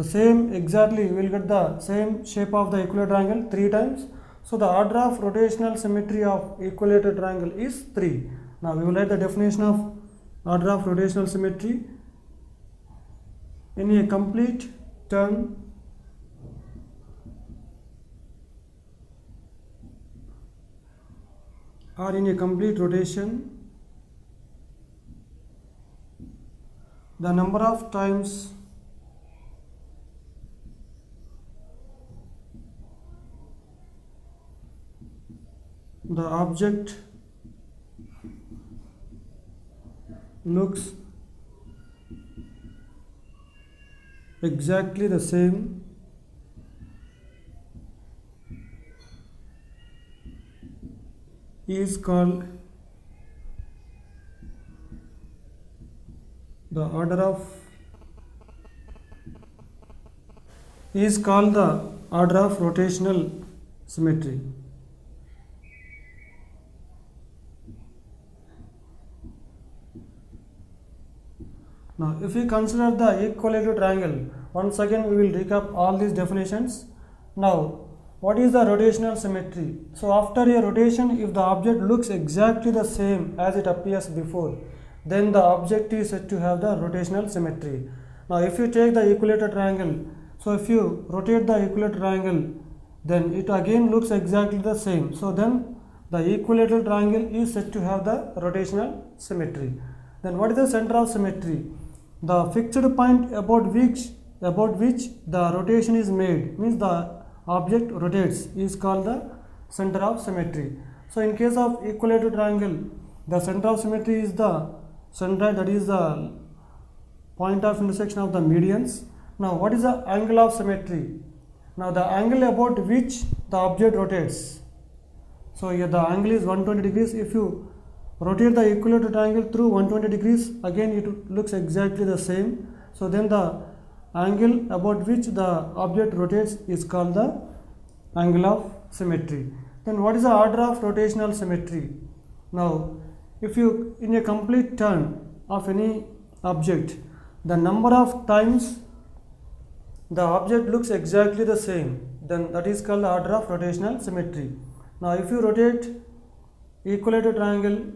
same, exactly we will get the same shape of the equilateral triangle 3 times. So the order of rotational symmetry of equilateral triangle is 3. Now we will write the definition of order of rotational symmetry. In a complete turn, or in a complete rotation, the number of times the object looks exactly the same is called the order of rotational symmetry. Now if we consider the equilateral triangle, once again we will recap all these definitions. Now what is the rotational symmetry? So after a rotation, if the object looks exactly the same as it appears before, then the object is said to have the rotational symmetry. Now if you take the equilateral triangle, so if you rotate the equilateral triangle, then it again looks exactly the same. So then the equilateral triangle is said to have the rotational symmetry. Then what is the center of symmetry? The fixed point about which the rotation is made, means the object rotates, is called the center of symmetry. So in case of equilateral triangle, the center of symmetry is the centroid, that is the point of intersection of the medians. Now what is the angle of symmetry? Now the angle about which the object rotates. So here the angle is 120 degrees. If you rotate the equilateral triangle through 120 degrees, again it looks exactly the same. So then the angle about which the object rotates is called the angle of symmetry. Then what is the order of rotational symmetry? Now if you, in a complete turn of any object, the number of times the object looks exactly the same, then that is called the order of rotational symmetry. Now if you rotate equilateral triangle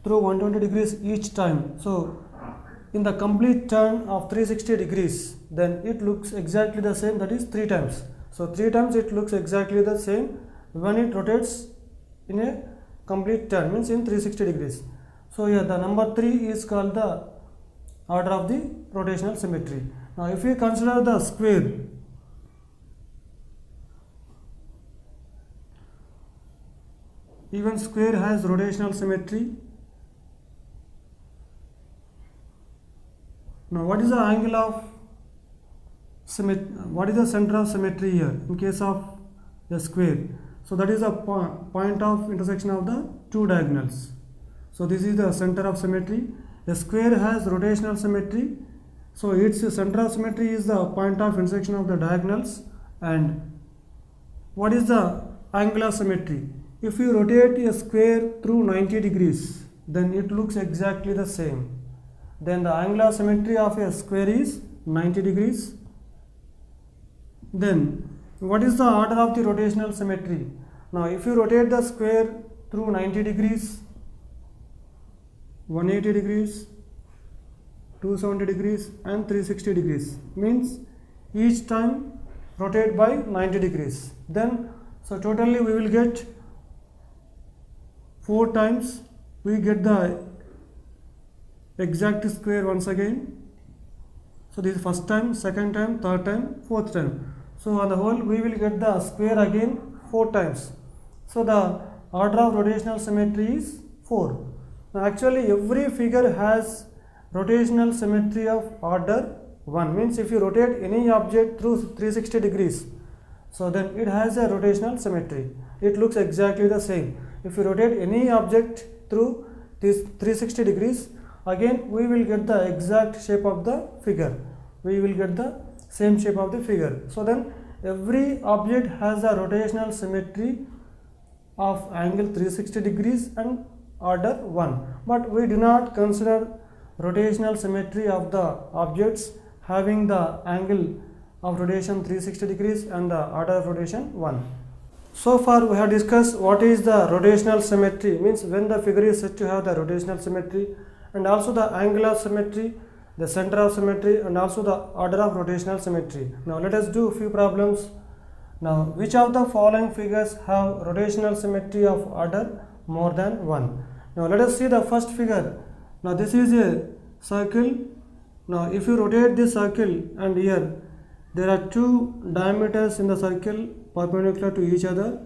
through 120 degrees each time, so in the complete turn of 360 degrees, then it looks exactly the same, that is 3 times. So 3 times it looks exactly the same when it rotates in a complete turn, means in 360 degrees. So here the number 3 is called the order of the rotational symmetry. Now if we consider the square, even square has rotational symmetry. Now what is the angle of symmetry? What is the center of symmetry here in case of the square? So that is the point of intersection of the two diagonals. So this is the center of symmetry. A square has rotational symmetry. So its center of symmetry is the point of intersection of the diagonals. And what is the angle of symmetry? If you rotate a square through 90 degrees, then it looks exactly the same. Then the angle of symmetry of a square is 90 degrees. Then what is the order of the rotational symmetry? Now if you rotate the square through 90 degrees, 180 degrees, 270 degrees and 360 degrees, means each time rotate by 90 degrees. Then so totally we will get 4 times we get the exact square once again. So this is first time, second time, third time, fourth time. So on the whole we will get the square again 4 times. So the order of rotational symmetry is 4. Now actually every figure has rotational symmetry of order 1. Means if you rotate any object through 360 degrees, so then it has a rotational symmetry. It looks exactly the same. If you rotate any object through this 360 degrees, again we will get the exact shape of the figure. We will get the same shape of the figure. So then every object has a rotational symmetry of angle 360 degrees and order 1. But we do not consider rotational symmetry of the objects having the angle of rotation 360 degrees and the order of rotation 1. So far we have discussed what is the rotational symmetry, means when the figure is said to have the rotational symmetry, and also the angular symmetry, the center of symmetry, and also the order of rotational symmetry. Now let us do a few problems. Now which of the following figures have rotational symmetry of order more than 1? Now let us see the first figure. Now this is a circle. Now if you rotate this circle, and here there are two diameters in the circle perpendicular to each other,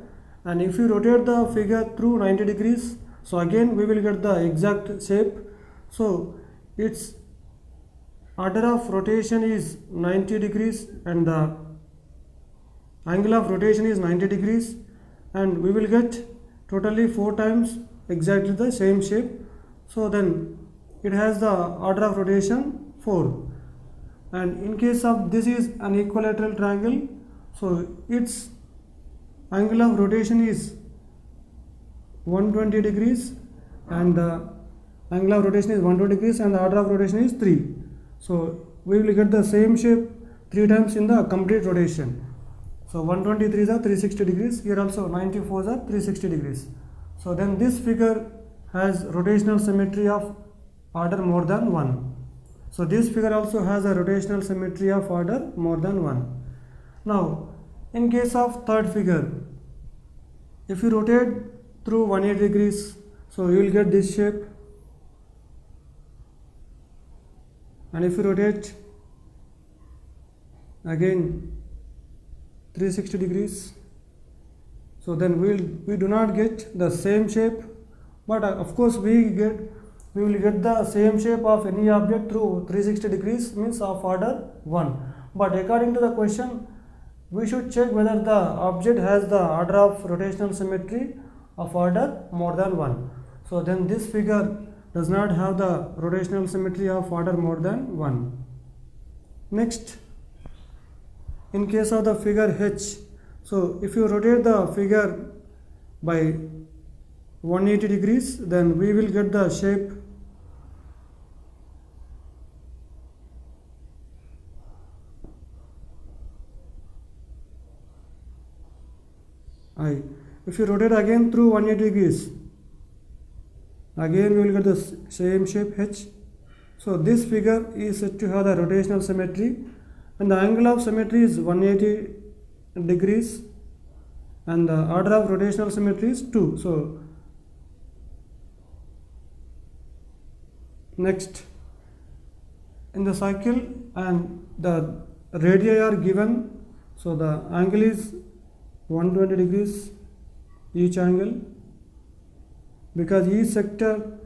and if you rotate the figure through 90 degrees, so again we will get the exact shape. So its order of rotation is 90 degrees and the angle of rotation is 90 degrees, and we will get totally 4 times exactly the same shape. So then it has the order of rotation 4. And in case of this is an equilateral triangle, so its angle of rotation is 120 degrees and the angle of rotation is 120 degrees and the order of rotation is 3. So we will get the same shape 3 times in the complete rotation. So 123 is 360 degrees, here also 94 is 360 degrees. So then this figure has rotational symmetry of order more than 1. So this figure also has a rotational symmetry of order more than 1. Now in case of third figure, if you rotate through 180 degrees, so you will get this shape, and if you rotate again 360 degrees, so then we do not get the same shape, but of course we will get the same shape of any object through 360 degrees, means of order 1. But according to the question, we should check whether the object has the order of rotational symmetry of order more than 1. So then this figure does not have the rotational symmetry of order more than 1. Next, in case of the figure H, so if you rotate the figure by 180 degrees, then we will get the shape I. If you rotate again through 180 degrees, again we will get the same shape H. So this figure is said to have the rotational symmetry, and the angle of symmetry is 180 degrees and the order of rotational symmetry is 2. So next, in the cycle and the radii are given, so the angle is 120 degrees each angle, because each sector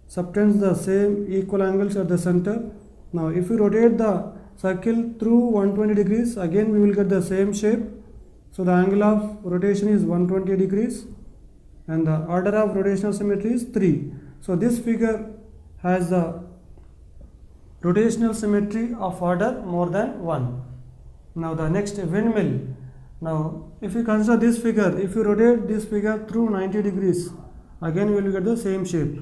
subtends the same equal angles at the center. Now if you rotate the circle through 120 degrees, again we will get the same shape. So the angle of rotation is 120 degrees and the order of rotational symmetry is 3. So this figure has the rotational symmetry of order more than 1. Now the next, windmill. Now if you consider this figure, if you rotate this figure through 90 degrees, again you will get the same shape.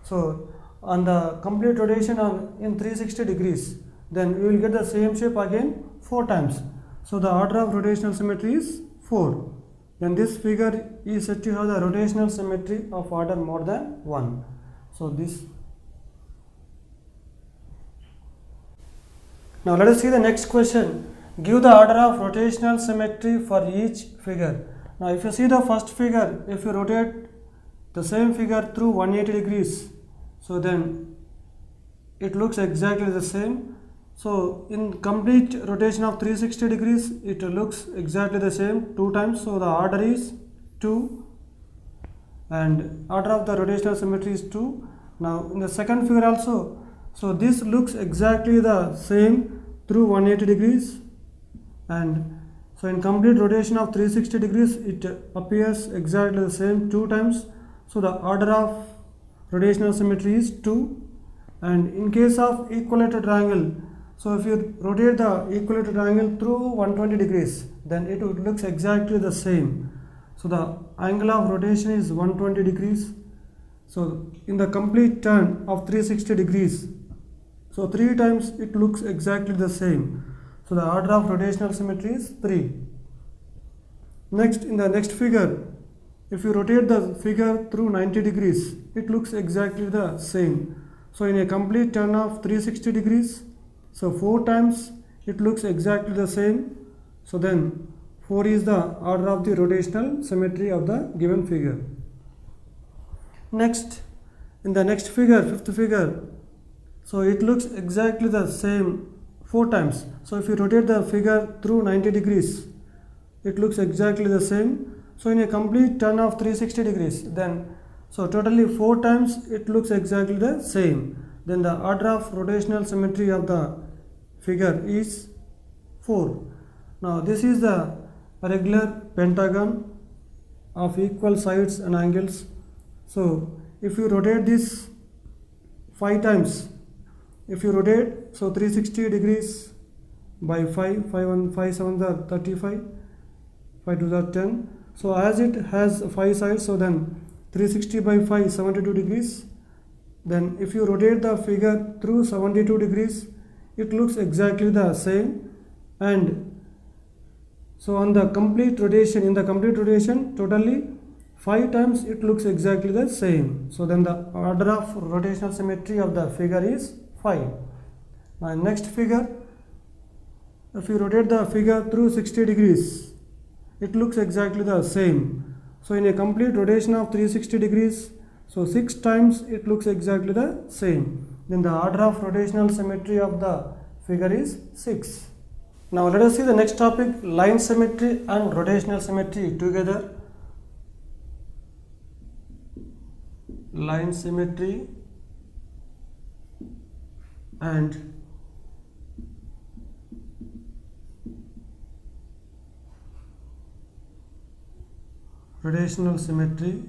So on the complete rotation in 360 degrees, then we will get the same shape again 4 times. So the order of rotational symmetry is 4. Then this figure is said to have the rotational symmetry of order more than 1. So this. Now let us see the next question. Give the order of rotational symmetry for each figure. Now if you see the first figure, if you rotate the same figure through 180 degrees, so then it looks exactly the same. So in complete rotation of 360 degrees, it looks exactly the same two times. So the order is 2 and order of the rotational symmetry is 2. Now in the second figure also, so this looks exactly the same through 180 degrees, and so in complete rotation of 360 degrees it appears exactly the same two times. So the order of rotational symmetry is 2. And in case of equilateral triangle, so if you rotate the equilateral triangle through 120 degrees, then it would looks exactly the same. So the angle of rotation is 120 degrees. So in the complete turn of 360 degrees, so 3 times it looks exactly the same. So the order of rotational symmetry is 3. Next, in the next figure, if you rotate the figure through 90 degrees, it looks exactly the same. So in a complete turn of 360 degrees, so 4 times it looks exactly the same. So then 4 is the order of the rotational symmetry of the given figure. Next, in the next figure, fifth figure, so it looks exactly the same 4 times. So if you rotate the figure through 90 degrees, it looks exactly the same. So in a complete turn of 360 degrees, then so totally 4 times it looks exactly the same. Then the order of rotational symmetry of the figure is 4. Now this is the regular pentagon of equal sides and angles. So if you rotate this 5 times, if you rotate, so 360 degrees by 5, 5 7 are 35, 5 2 are 10. So as it has 5 sides, so then 360 by 5, 72 degrees. Then if you rotate the figure through 72 degrees, it looks exactly the same. And so on the complete rotation, in the complete rotation, totally 5 times it looks exactly the same. So then the order of rotational symmetry of the figure is 5. Now next figure, if you rotate the figure through 60 degrees, it looks exactly the same. So in a complete rotation of 360 degrees, so 6 times it looks exactly the same. Then the order of rotational symmetry of the figure is 6. Now let us see the next topic, line symmetry and rotational symmetry together. Line symmetry and rotational symmetry.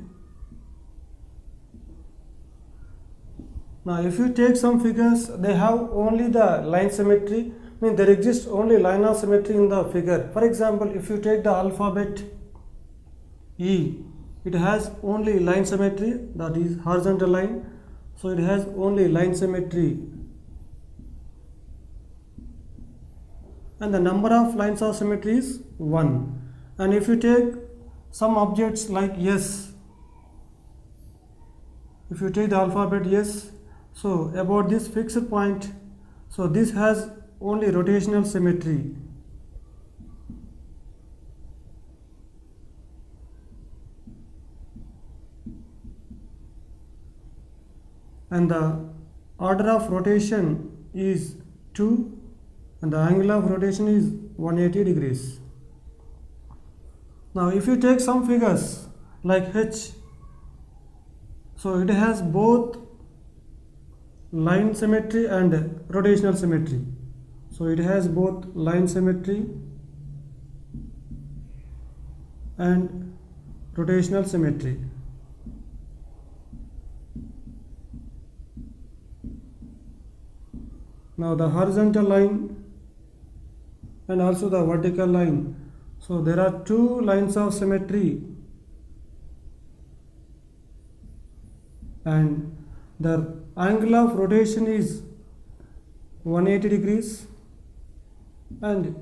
Now if you take some figures, they have only the line symmetry, mean there exists only line of symmetry in the figure. For example, if you take the alphabet E, it has only line symmetry, that is horizontal line, so it has only line symmetry. And the number of lines of symmetry is 1. And if you take some objects like S, if you take the alphabet S, so about this fixed point, so this has only rotational symmetry. And the order of rotation is 2 and the angle of rotation is 180 degrees. Now if you take some figures like H, so it has both line symmetry and rotational symmetry. So it has both line symmetry and rotational symmetry. Now the horizontal line and also the vertical line. So there are two lines of symmetry, and the angle of rotation is 180 degrees and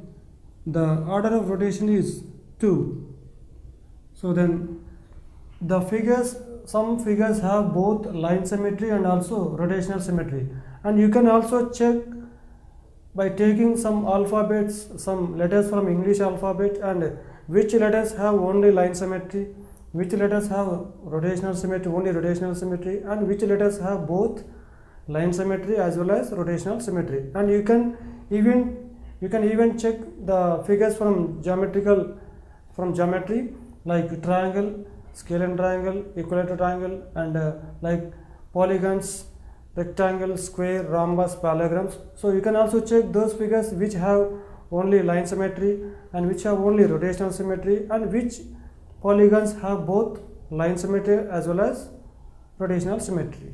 the order of rotation is 2. So then the figures, some figures have both line symmetry and also rotational symmetry, and you can also check by taking some alphabets, some letters from English alphabet, and which letters have only line symmetry, which letters have rotational symmetry, only rotational symmetry, and which letters have both line symmetry as well as rotational symmetry. And you can even you can even check the figures from geometry like triangle, scalene triangle, equilateral triangle, and like polygons, rectangle, square, rhombus, parallelograms. So you can also check those figures which have only line symmetry and which have only rotational symmetry, and which polygons have both line symmetry as well as rotational symmetry.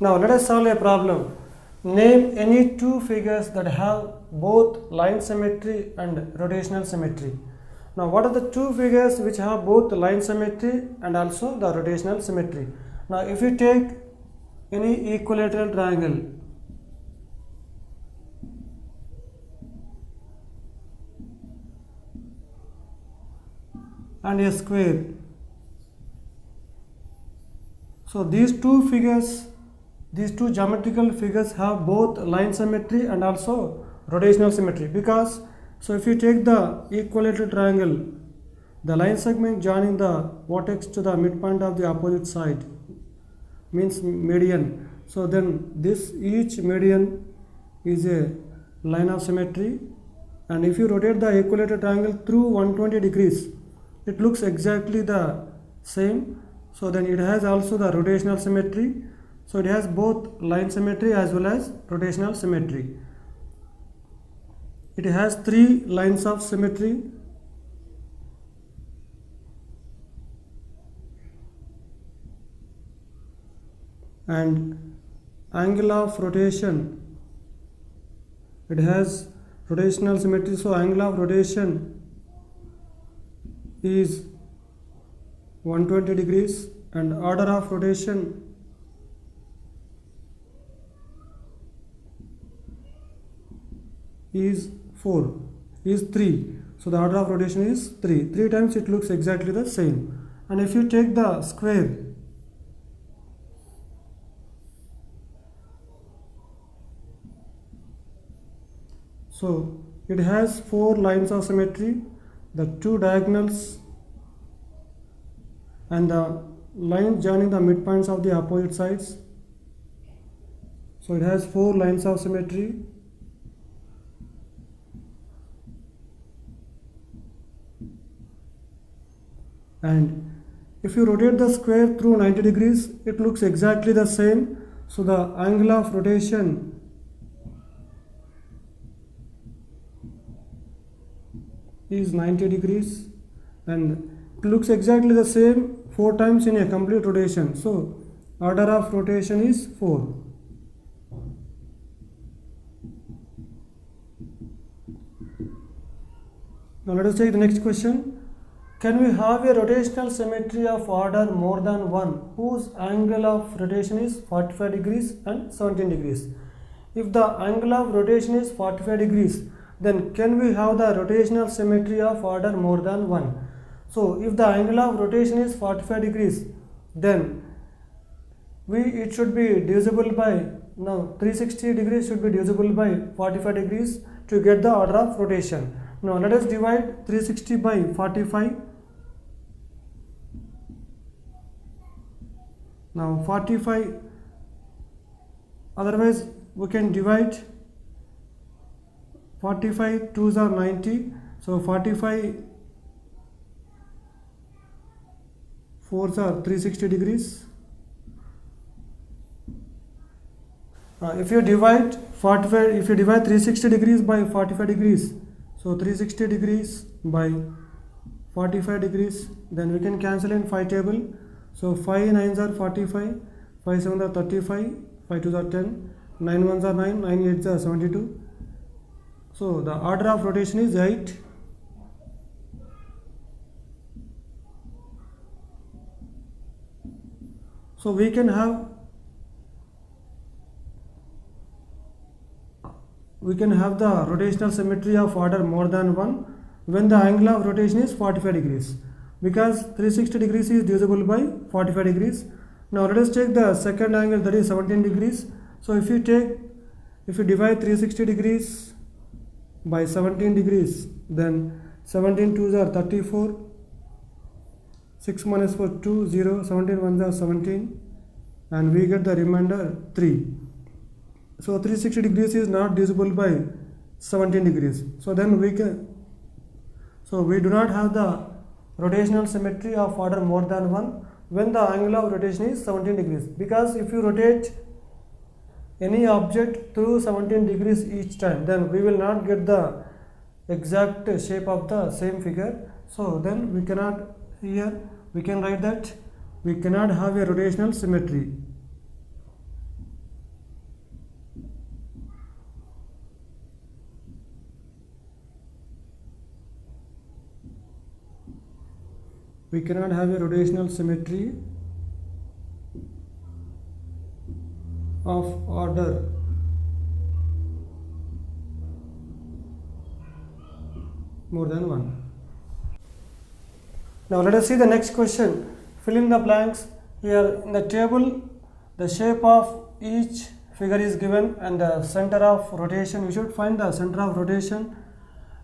Now let us solve a problem. Name any two figures that have both line symmetry and rotational symmetry. Now what are the two figures which have both line symmetry and also the rotational symmetry? Now if you take any equilateral triangle, and a square, so these two figures, these two geometrical figures have both line symmetry and also rotational symmetry, because so if you take the equilateral triangle, the line segment joining the vertex to the midpoint of the opposite side means median. So then this each median is a line of symmetry, and if you rotate the equilateral triangle through 120 degrees, it looks exactly the same. So then it has also the rotational symmetry. So it has both line symmetry as well as rotational symmetry. It has three lines of symmetry. And angle of rotation, it has rotational symmetry, so angle of rotation is 120 degrees, and order of rotation is 3. So the order of rotation is 3 times, it looks exactly the same. And if you take the square, so it has 4 lines of symmetry, the two diagonals and the line joining the midpoints of the opposite sides. So it has 4 lines of symmetry. And if you rotate the square through 90 degrees, it looks exactly the same. So the angle of rotation is 90 degrees, and it looks exactly the same 4 times in a complete rotation. So order of rotation is 4. Now let us take the next question. Can we have a rotational symmetry of order more than 1 whose angle of rotation is 45 degrees and 17 degrees? If the angle of rotation is 45 degrees, then can we have the rotational symmetry of order more than 1? So if the angle of rotation is 45 degrees, then it should be divisible by, now 360 degrees should be divisible by 45 degrees to get the order of rotation. Now let us divide 360 by 45. Now 45, otherwise we can divide 45 2s are 90, so 45 4s are 360 degrees. If you divide 360 degrees by 45 degrees, so 360 degrees by 45 degrees, then we can cancel in 5 table. So 5 9s are 45, 5 7s are 35, 5 2s are 10, 9 1s are 9, 9 8s are 72. So the order of rotation is 8. So we can have the rotational symmetry of order more than 1 when the angle of rotation is 45 degrees, because 360 degrees is divisible by 45 degrees. Now let us take the second angle, that is 17 degrees. So if you divide 360 degrees by 17 degrees, then 17 2s are 34, 6 minus 4 2, 0, 17 1s are 17, and we get the remainder 3. So 360 degrees is not divisible by 17 degrees. So then we do not have the rotational symmetry of order more than 1 when the angle of rotation is 17 degrees, because if you rotate any object through 17 degrees each time, then we will not get the exact shape of the same figure. So then we cannot, here we can write that we cannot have a rotational symmetry. We cannot have a rotational symmetry of order more than 1. Now let us see the next question. Fill in the blanks. Here in the table, the shape of each figure is given and the center of rotation. We should find the center of rotation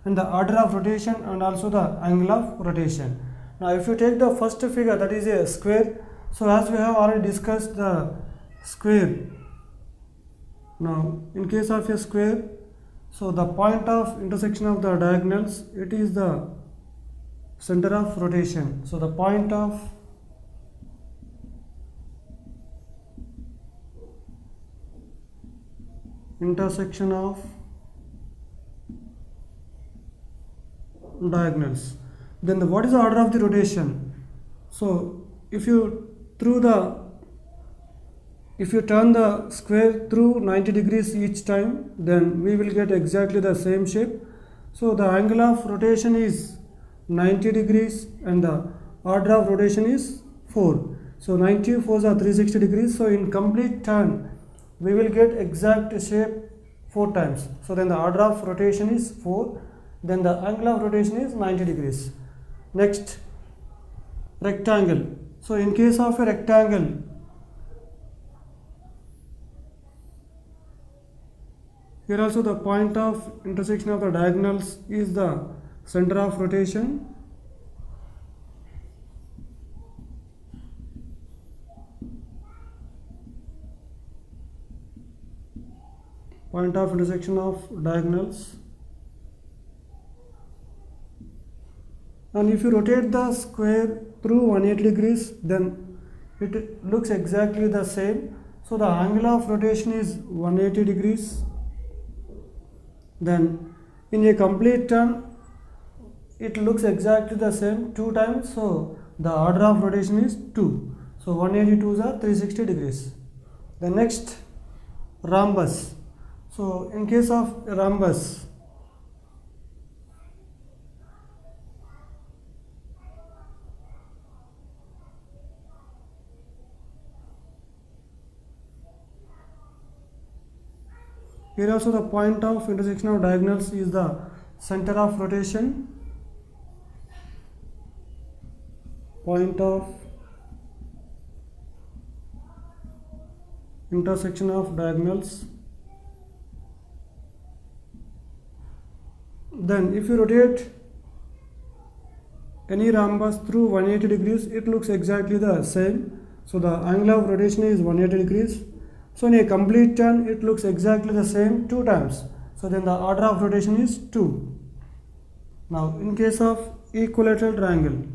and the order of rotation and also the angle of rotation. Now if you take the first figure, that is a square. So as we have already discussed the square. Now in case of a square, so the point of intersection of the diagonals, it is the center of rotation. So the point of intersection of diagonals. Then what is the order of the rotation? So if you turn the square through 90 degrees each time, then we will get exactly the same shape. So the angle of rotation is 90 degrees and the order of rotation is 4. So 90 4s are 360 degrees. So in complete turn we will get exact shape 4 times. So then the order of rotation is 4. Then the angle of rotation is 90 degrees. Next, rectangle. So in case of a rectangle, here also the point of intersection of the diagonals is the center of rotation. Point of intersection of diagonals. And if you rotate the square through 180 degrees, then it looks exactly the same. So the angle of rotation is 180 degrees. Then in a complete turn it looks exactly the same 2 times. So the order of rotation is 2. So 182s are 360 degrees. The next, rhombus. So in case of a rhombus, here also the point of intersection of diagonals is the center of rotation. Point of intersection of diagonals. Then if you rotate any rhombus through 180 degrees, it looks exactly the same. So the angle of rotation is 180 degrees. So in a complete turn it looks exactly the same 2 times. So then the order of rotation is 2. Now in case of equilateral triangle,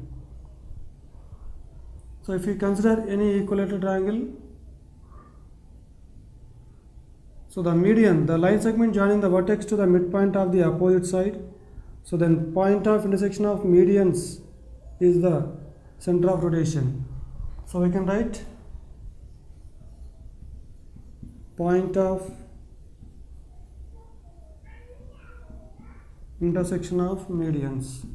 so if you consider any equilateral triangle, so the median, the line segment joining the vertex to the midpoint of the opposite side. So then point of intersection of medians is the center of rotation. So we can write point of intersection of medians.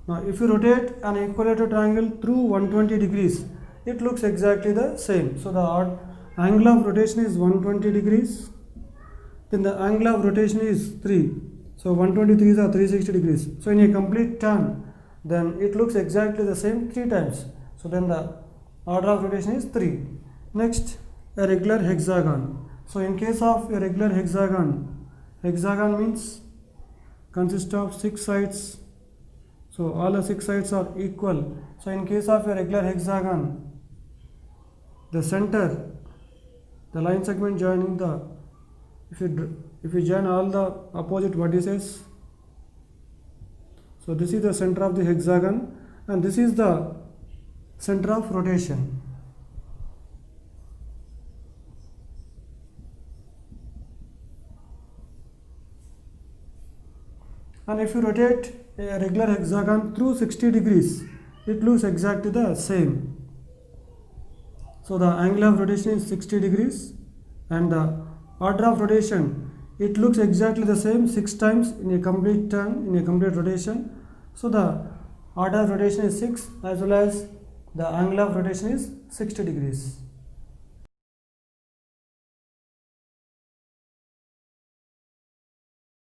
Now if you rotate an equilateral triangle through 120 degrees, it looks exactly the same. So the angle of rotation is 120 degrees. Then the angle of rotation is 3. So 123 are 360 degrees. So in a complete turn, then it looks exactly the same 3 times. So then the order of rotation is 3. Next, a regular hexagon. So in case of a regular hexagon, hexagon means consists of 6 sides. So all the 6 sides are equal. So in case of a regular hexagon, the center, the line segment joining the if you join all the opposite vertices, so this is the center of the hexagon and this is the center of rotation. And if you rotate a regular hexagon through 60 degrees, it looks exactly the same. So the angle of rotation is 60 degrees and the order of rotation, it looks exactly the same 6 times in a complete turn, in a complete rotation. So the order of rotation is 6 as well as the angle of rotation is 60 degrees.